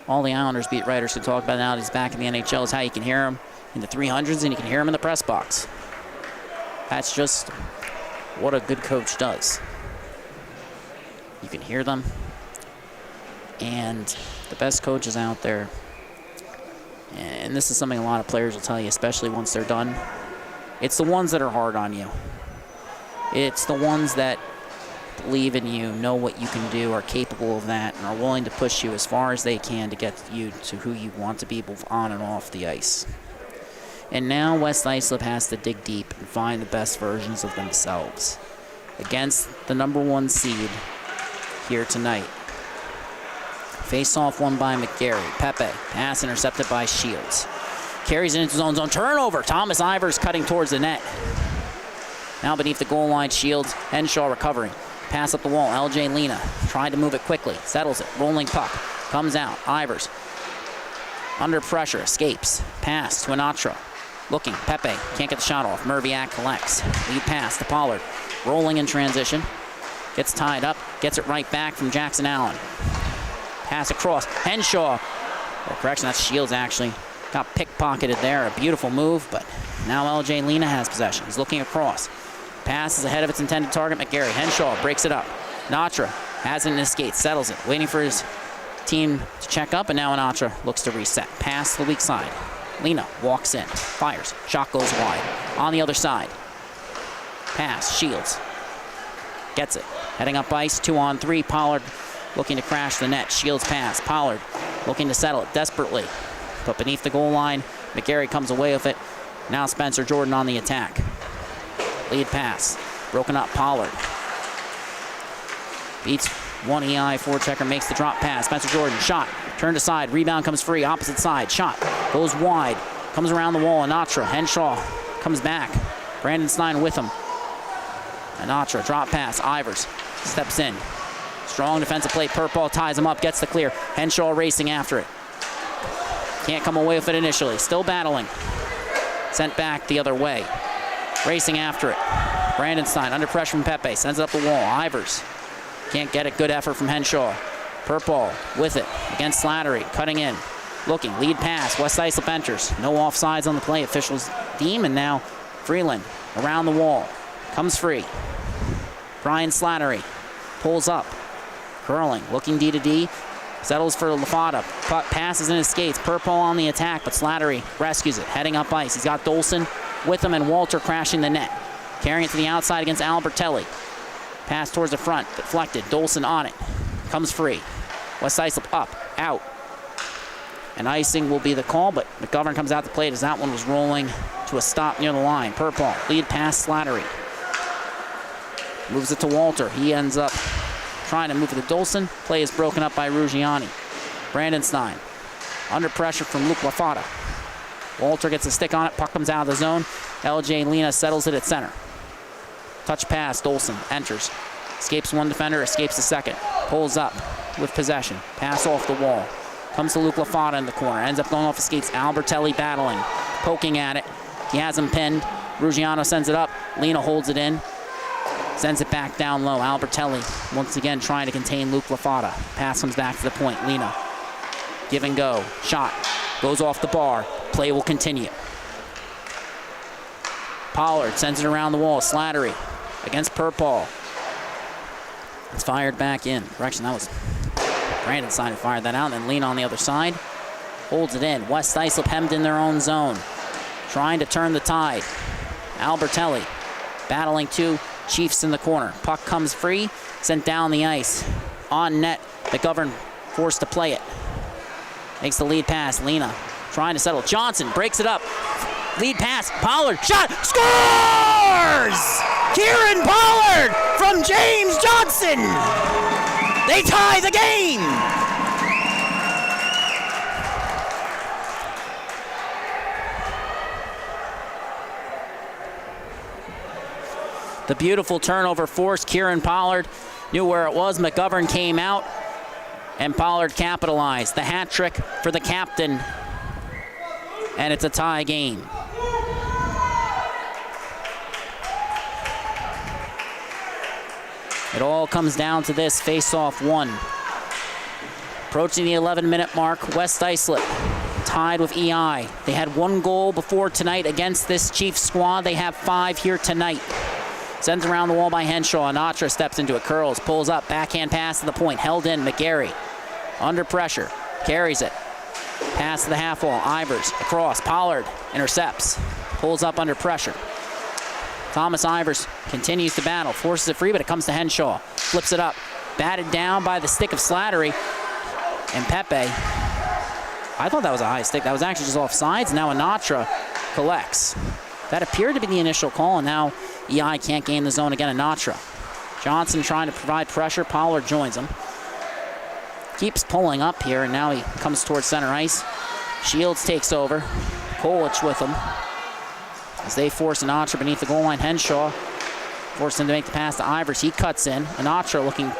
all the Islanders beat writers who talk about now that he's back in the NHL is how you can hear him in the 300s and you can hear him in the press box. That's just what a good coach does. You can hear them. And the best coaches out there, and this is something a lot of players will tell you, especially once they're done, it's the ones that are hard on you. It's the ones that believe in you, know what you can do, are capable of that, and are willing to push you as far as they can to get you to who you want to be both on and off the ice. And now West Islip has to dig deep and find the best versions of themselves against the #1 seed here tonight. Face-off won by McGarry. Pepe, pass intercepted by Shields. Carries it into his own zone. Turnover. Thomas Ivers cutting towards the net. Now beneath the goal line, Shields. Henshaw recovering. Pass up the wall. LJ Lena tried to move it quickly. Settles it. Rolling puck. Comes out. Ivers. Under pressure. Escapes. Pass to Anatra. Looking. Pepe. Can't get the shot off. Merviak collects. Lead pass to Pollard. Rolling in transition. Gets tied up. Gets it right back from Jackson Allen. Pass across. Henshaw. Or correction, that's Shields actually. Got pickpocketed there. A beautiful move, but now LJ Lena has possession. He's looking across. Pass is ahead of its intended target, McGarry. Henshaw breaks it up. Natra has it in his skates, settles it, waiting for his team to check up, and now Natra looks to reset. Pass to the weak side. Lena walks in, fires. Shot goes wide. On the other side. Pass, Shields. Gets it. Heading up ice, 2-on-3. Pollard looking to crash the net. Shields pass. Pollard looking to settle it desperately. But beneath the goal line, McGarry comes away with it. Now Spencer Jordan on the attack. Lead pass. Broken up. Pollard. Beats one EI. Forechecker makes the drop pass. Spencer Jordan. Shot. Turned aside. Rebound comes free. Opposite side. Shot. Goes wide. Comes around the wall. Anatra. Henshaw comes back. Brandon Stein with him. Anatra. Drop pass. Ivers steps in. Strong defensive play. Purpall ties him up. Gets the clear. Henshaw racing after it. Can't come away with it initially. Still battling. Sent back the other way. Racing after it. Brandon Stein under pressure from Pepe. Sends it up the wall. Ivers. Can't get it. Good effort from Henshaw. Purpall with it against Slattery. Cutting in. Looking. Lead pass. West Islip enters. No offsides on the play. Officials deem. And now Freeland around the wall. Comes free. Brian Slattery pulls up. Curling. Looking D to D. Settles for LaFata. Passes in his skates. Purpall on the attack, but Slattery rescues it. Heading up ice. He's got Dolson with him and Walter crashing the net. Carrying it to the outside against Albertelli. Pass towards the front. Deflected. Dolson on it. Comes free. West Islip up. Out. And icing will be the call, but McGovern comes out to play it as that one was rolling to a stop near the line. Purpall. Lead pass Slattery. Moves it to Walter. He ends up trying to move it to Dolson. Play is broken up by Ruggiani. Brandon Stein. Under pressure from Luke LaFata. Walter gets a stick on it. Puck comes out of the zone. LJ Lena settles it at center. Touch pass. Dolson enters. Escapes one defender. Escapes the second. Pulls up with possession. Pass off the wall. Comes to Luke LaFata in the corner. Ends up going off his skates. Albertelli battling. Poking at it. He has him pinned. Ruggiano sends it up. Lena holds it in. Sends it back down low. Albertelli once again trying to contain Luke LaFata. Pass comes back to the point. Lena. Give and go. Shot. Goes off the bar. Play will continue. Pollard sends it around the wall. Slattery against Purpall. It's fired back in. Correction, that was Brandon Stein who fired that out. And then Lena on the other side. Holds it in. West Islip hemmed in their own zone. Trying to turn the tide. Albertelli battling to Chiefs in the corner. Puck comes free, sent down the ice. On net, McGovern forced to play it. Makes the lead pass. Lena trying to settle. Johnson breaks it up. Lead pass. Pollard. Shot. Scores! Kieran Pollard from James Johnson. They tie the game. The beautiful turnover forced Kieran Pollard. Knew where it was. McGovern came out, and Pollard capitalized. The hat trick for the captain, and it's a tie game. It all comes down to this, face-off one. Approaching the 11-minute mark, West Islip tied with EI. They had 1 goal before tonight against this Chiefs squad. They have 5 here tonight. Sends around the wall by Henshaw. Anatra steps into it, curls, pulls up, backhand pass to the point, held in. McGarry under pressure, carries it. Pass to the half wall, Ivers across, Pollard intercepts, pulls up under pressure. Thomas Ivers continues to battle, forces it free, but it comes to Henshaw. Flips it up, batted down by the stick of Slattery. And Pepe, I thought that was a high stick. That was actually just offsides. Now Anatra collects. That appeared to be the initial call, and now EI can't gain the zone again. Anatra. Johnson trying to provide pressure. Pollard joins him. Keeps pulling up here, and now he comes towards center ice. Shields takes over. Kolich with him. As they force Anatra beneath the goal line, Henshaw forced him to make the pass to Ivers. He cuts in. Anatra looking to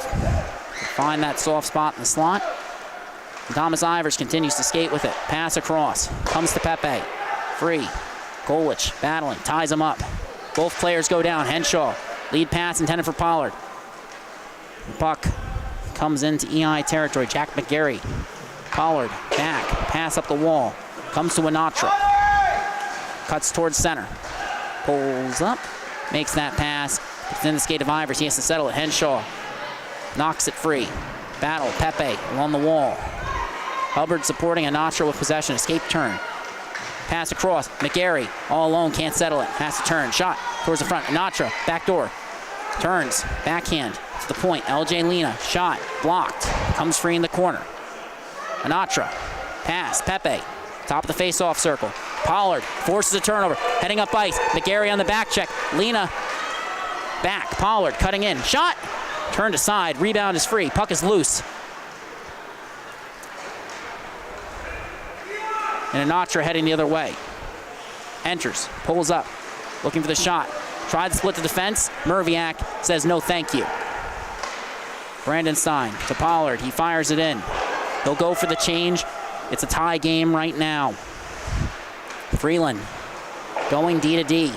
find that soft spot in the slot. And Thomas Ivers continues to skate with it. Pass across. Comes to Pepe. Free. Kolich battling. Ties him up. Both players go down. Henshaw. Lead pass intended for Pollard. The puck comes into EI territory. Jack McGarry. Pollard back. Pass up the wall. Comes to Anatra. Cuts towards center. Pulls up. Makes that pass. It's in the skate of Ivers. He has to settle it. Henshaw knocks it free. Battle. Pepe along the wall. Hubbard supporting Anatra with possession. Escape turn. Pass across. McGarry all alone. Can't settle it. Has to turn. Shot towards the front. Anatra. Back door. Turns. Backhand to the point. LJ Lena. Shot. Blocked. Comes free in the corner. Anatra. Pass. Pepe. Top of the face-off circle. Pollard forces a turnover. Heading up ice. McGarry on the back check. Lena back. Pollard cutting in. Shot. Turned aside. Rebound is free. Puck is loose. And Anatra heading the other way. Enters. Pulls up. Looking for the shot. Tried to split the defense. Merviak says no thank you. Brandon Stein to Pollard. He fires it in. He'll go for the change. It's a tie game right now. Freeland going D to D.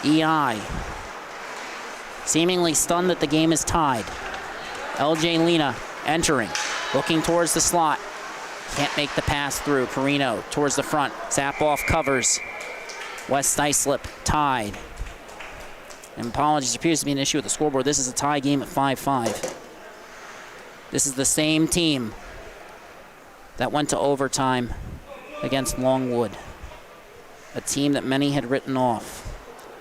EI seemingly stunned that the game is tied. LJ Lena entering, looking towards the slot. Can't make the pass through. Carino towards the front. Zapoff covers. West Islip tied. And apologies, appears to be an issue with the scoreboard. This is a tie game at 5-5. This is the same team that went to overtime against Longwood. A team that many had written off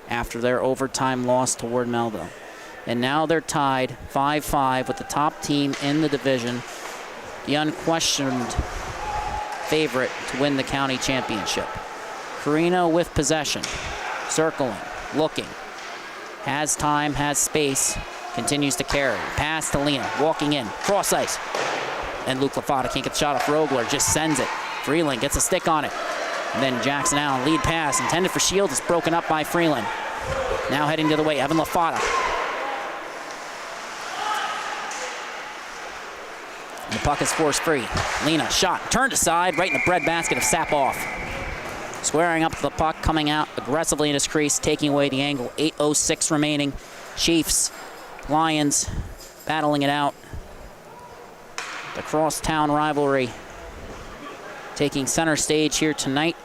after their overtime loss to Ward Melville. And now they're tied 5-5 with the top team in the division, the unquestioned favorite to win the county championship. Carino with possession, circling, looking, has time, has space, continues to carry. Pass to Lena, walking in, cross ice. And Luke Lafata can't get the shot off Rogler, just sends it. Freeland gets a stick on it. And then Jackson Allen, lead pass, intended for Shields, is broken up by Freeland. Now heading the other way, Evan Lafata. And the puck is forced free. Lena, shot, turned aside, right in the breadbasket of Sapoff. Squaring up to the puck, coming out aggressively in his crease, taking away the angle. 8:06 remaining. Chiefs, Lions, battling it out. The crosstown rivalry taking center stage here tonight.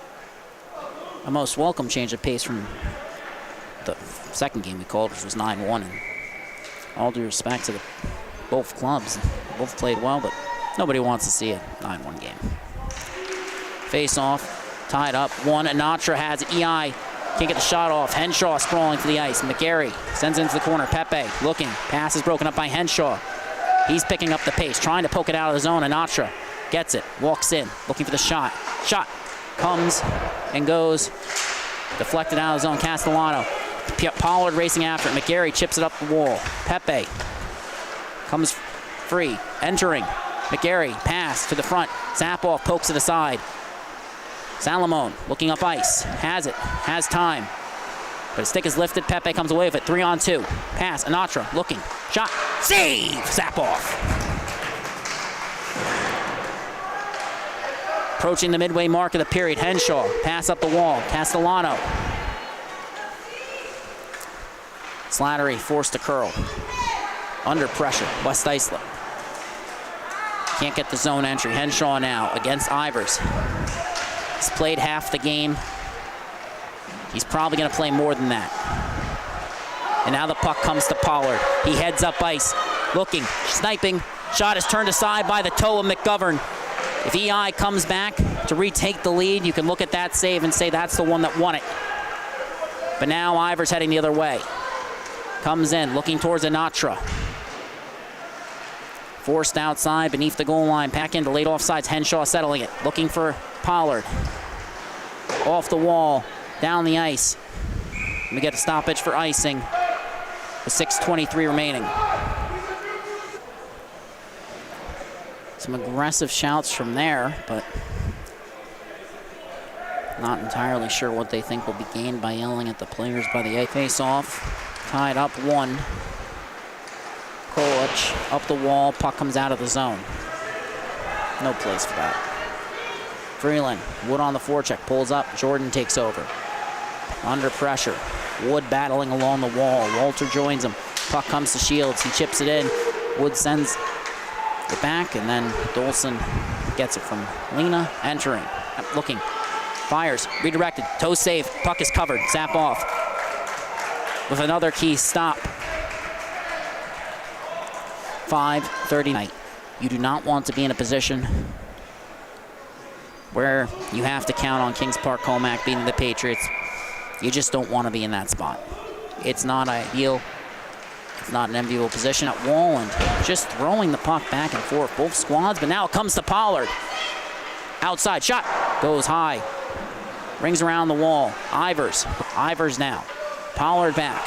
A most welcome change of pace from the second game we called, which was 9-1. And all due respect to both clubs, both played well, but nobody wants to see a 9-1 game. Face off, tied up, one. Anatra has EI Can't get the shot off. Henshaw sprawling to the ice. McGarry sends it into the corner. Pepe looking. Pass is broken up by Henshaw. He's picking up the pace, trying to poke it out of the zone. Anatra gets it, walks in, looking for the shot. Shot comes and goes. Deflected out of the zone. Castellano. Pollard racing after it. McGarry chips it up the wall. Pepe comes free. Entering. McGarry pass to the front. Zapoff pokes it aside. Salamone looking up ice. Has it. Has time. But his stick is lifted. Pepe comes away with it. 3-on-2. Pass. Anatra looking. Shot. Save! Zapoff. Approaching the midway mark of the period. Henshaw. Pass up the wall. Castellano. Slattery forced to curl. Under pressure. West Islip. Can't get the zone entry. Henshaw now against Ivers. He's played half the game. He's probably going to play more than that. And now the puck comes to Pollard. He heads up ice. Looking. Sniping. Shot is turned aside by the toe of McGovern. If EI comes back to retake the lead, you can look at that save and say that's the one that won it. But now Ivers heading the other way. Comes in, looking towards Anatra. Forced outside beneath the goal line. Back into late offsides. Henshaw settling it. Looking for Pollard. Off the wall. Down the ice. We get a stoppage for icing. With 6:23 remaining. Some aggressive shouts from there, but not entirely sure what they think will be gained by yelling at the players by the face-off. Tied up 1. Kolich up the wall. Puck comes out of the zone. No place for that. Freeland. Wood on the forecheck. Pulls up. Jordan takes over. Under pressure. Wood battling along the wall. Walter joins him. Puck comes to Shields. He chips it in. Wood sends it back, and then Dolson gets it from Lena. Entering. Looking. Fires. Redirected. Toe save. Puck is covered. Zap off. With another key stop. 5:30. You do not want to be in a position where you have to count on Kings Park Comac beating the Patriots. You just don't want to be in that spot. It's not ideal. It's not an enviable position at Walland. Just throwing the puck back and forth, both squads, but now it comes to Pollard. Outside shot, goes high. Rings around the wall. Ivers now. Pollard back.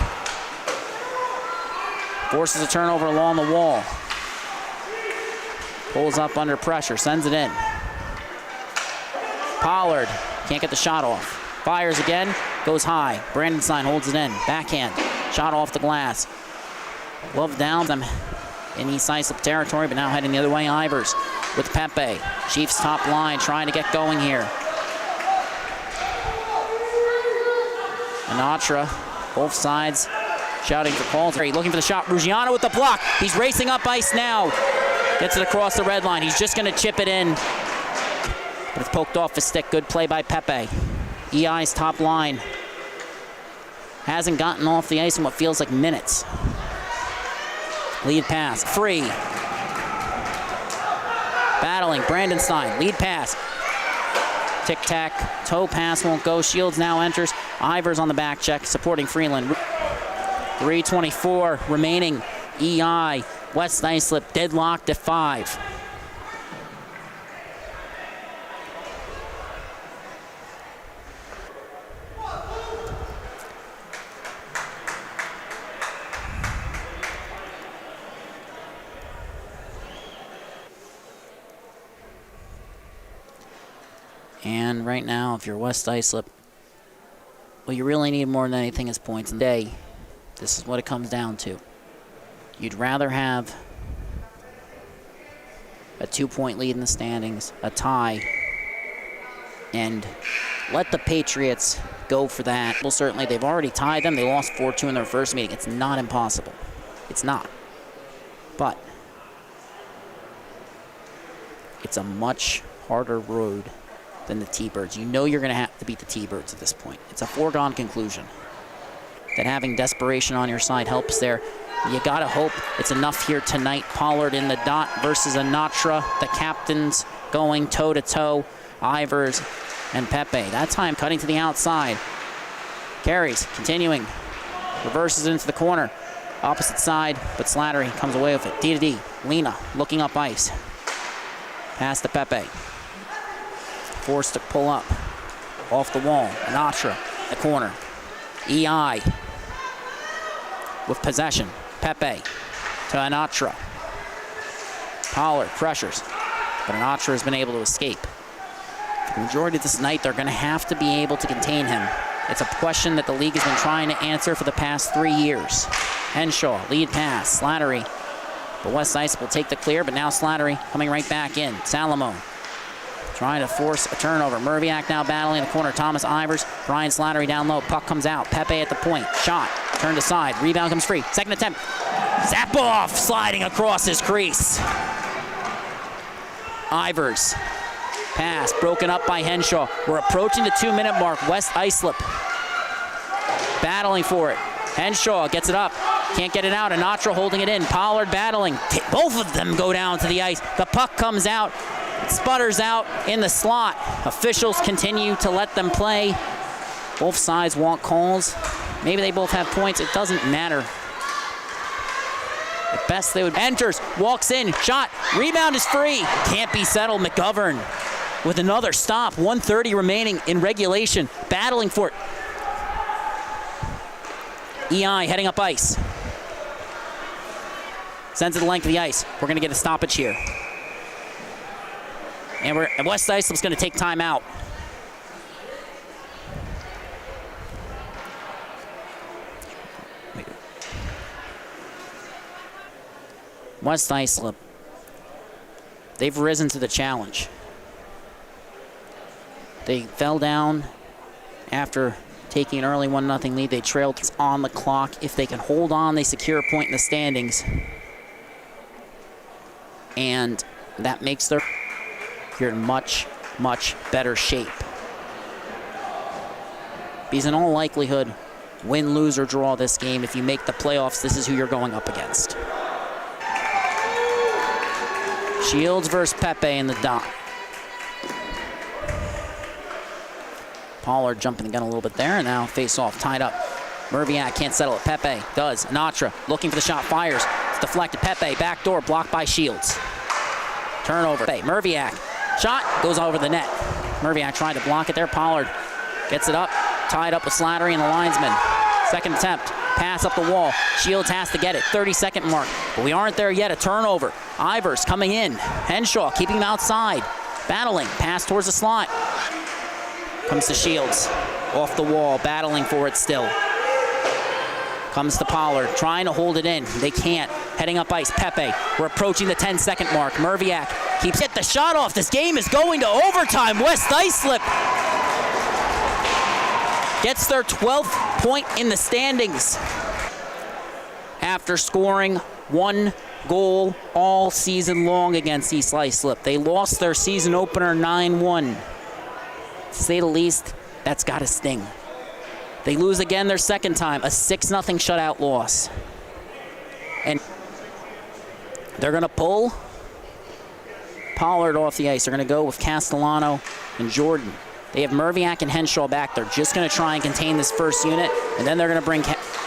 Forces a turnover along the wall. Pulls up under pressure, sends it in. Pollard can't get the shot off. Fires again, goes high. Brandenstein holds it in. Backhand, shot off the glass. Glove down them in East Islip territory, but now heading the other way. Ivers with Pepe. Chiefs top line trying to get going here. Anatra, both sides shouting for calls. Looking for the shot. Ruggiano with the block. He's racing up ice now. Gets it across the red line. He's just going to chip it in. But it's poked off his stick. Good play by Pepe. EI's top line hasn't gotten off the ice in what feels like minutes. Lead pass. Free. Battling. Brandenstein. Lead pass. Tic-tac. Toe pass won't go. Shields now enters. Ivers on the back check, supporting Freeland. 3:24 remaining. EI. West Islip deadlocked at 5. And right now, if you're West Islip, what you really need more than anything is points. And today, this is what it comes down to. You'd rather have a 2-point lead in the standings, a tie, and let the Patriots go for that. Well, certainly, they've already tied them. They lost 4-2 in their first meeting. It's not impossible. It's not. But it's a much harder road than the T-Birds. You know you're going to have to beat the T-Birds at this point. It's a foregone conclusion that having desperation on your side helps there. You got to hope it's enough here tonight. Pollard in the dot versus Anatra. The captains going toe-to-toe. Ivers and Pepe. That time cutting to the outside. Carries, continuing. Reverses into the corner. Opposite side, but Slattery comes away with it. D to D. Lena looking up ice. Pass to Pepe. Forced to pull up. Off the wall. Anatra, the corner. EI with possession. Pepe to Anatra. Pollard pressures, but Anatra has been able to escape. For the majority of this night, they're going to have to be able to contain him. It's a question that the league has been trying to answer for the past 3 years. Henshaw, lead pass, Slattery. But West Islip will take the clear, but now Slattery coming right back in. Salomon trying to force a turnover. Merviak now battling in the corner. Thomas Ivers, Brian Slattery down low. Puck comes out. Pepe at the point. Shot, turned aside. Rebound comes free. Second attempt. Zapov sliding across his crease. Ivers. Pass broken up by Henshaw. We're approaching the 2-minute mark. West Islip battling for it. Henshaw gets it up. Can't get it out. Anatra holding it in. Pollard battling. Both of them go down to the ice. The puck comes out. Sputters out in the slot. Officials continue to let them play. Both sides want calls. Maybe they both have points. It doesn't matter. At best, they would. Enters, walks in, shot, rebound is free. Can't be settled. McGovern with another stop. 1:30 remaining in regulation. Battling for it. EI heading up ice. Sends it the length of the ice. We're going to get a stoppage here. And West Islip's going to take time out. West Islip, they've risen to the challenge. They fell down after taking an early 1-0 lead. They trailed on the clock. If they can hold on, they secure a point in the standings. And that makes their you're in much, much better shape. Because in all likelihood, win, lose, or draw this game, if you make the playoffs, this is who you're going up against. Shields versus Pepe in the dot. Pollard jumping the gun a little bit there, and now face-off tied up. Merviak can't settle it. Pepe does. Anatra looking for the shot, fires. It's deflected. Pepe, backdoor, blocked by Shields. Turnover. Pepe, Merviak. Shot goes over the net. Merviak trying to block it there. Pollard gets it up, tied up with Slattery and the linesman. Second attempt, pass up the wall. Shields has to get it. 30-second mark, but we aren't there yet. A turnover. Ivers coming in. Henshaw keeping him outside. Battling, pass towards the slot. Comes to Shields, off the wall, battling for it still. Comes to Pollard, trying to hold it in. They can't. Heading up ice, Pepe. We're approaching the 10-second mark. Merviak keeps hit the shot off. This game is going to overtime. West Islip gets their 12th point in the standings after scoring 1 goal all season long against East Islip. They lost their season opener 9-1. To say the least, that's got to sting. They lose again their second time, a 6-0 shutout loss. And they're going to pull Pollard off the ice. They're going to go with Castellano and Jordan. They have Merviak and Henshaw back. They're just going to try and contain this first unit, and then they're going to bring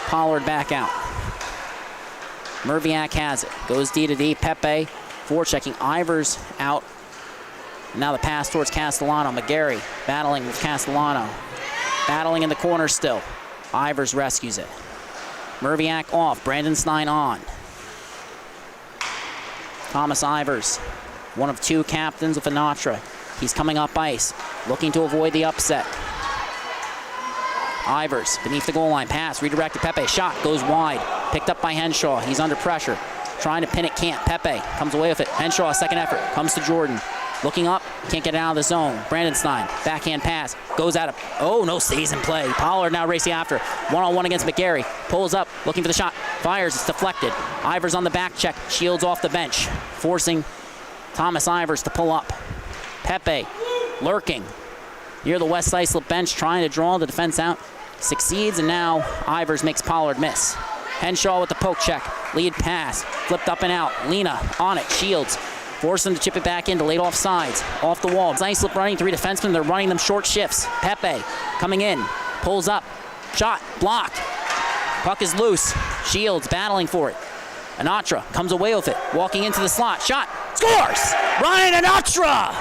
Pollard back out. Merviak has it. Goes D to D. Pepe forechecking. Ivers out. Now the pass towards Castellano. McGarry battling with Castellano. Battling in the corner still. Ivers rescues it. Merviak off. Brandon Stein on. Thomas Ivers, one of 2 captains with Anatra. He's coming up ice, looking to avoid the upset. Ivers beneath the goal line. Pass, redirected. Pepe. Shot goes wide. Picked up by Henshaw. He's under pressure. Trying to pin it, can't. Pepe comes away with it. Henshaw, second effort. Comes to Jordan. Looking up, can't get it out of the zone. Brandon Stein, backhand pass, goes out of, oh, no, stays in play. Pollard now racing after. One-on-one against McGarry. Pulls up, looking for the shot. Fires, it's deflected. Ivers on the back check. Shields off the bench, forcing Thomas Ivers to pull up. Pepe lurking near the West Islip bench, trying to draw the defense out. Succeeds, and now Ivers makes Pollard miss. Henshaw with the poke check. Lead pass, flipped up and out. Lena on it, Shields. Force them to chip it back into late off sides. Off the wall. Islip running 3 defensemen. They're running them short shifts. Pepe coming in. Pulls up. Shot blocked. Puck is loose. Shields battling for it. Anatra comes away with it. Walking into the slot. Shot. Scores! Ryan Anatra!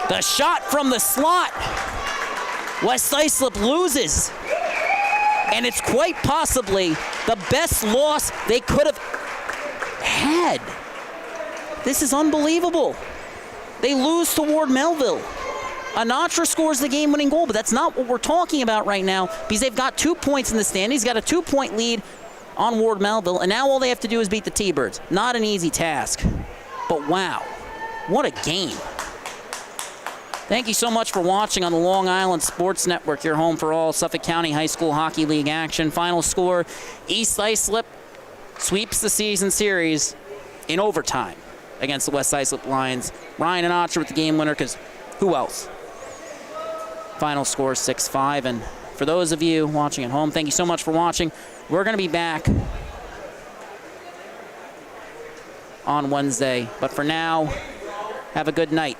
The shot from the slot. West Islip loses. And it's quite possibly the best loss they could have had. This is unbelievable. They lose to Ward Melville. Anatra scores the game-winning goal, but that's not what we're talking about right now because they've got 2 points in the stand. He's got a 2-point lead on Ward Melville, and now all they have to do is beat the T-Birds. Not an easy task, but wow, what a game. Thank you so much for watching on the Long Island Sports Network, your home for all Suffolk County High School Hockey League action. Final score, East Islip sweeps the season series in overtime against the West Islip Lions. Ryan Anatra with the game winner, because who else? Final score 6-5. And for those of you watching at home, thank you so much for watching. We're going to be back on Wednesday. But for now, have a good night.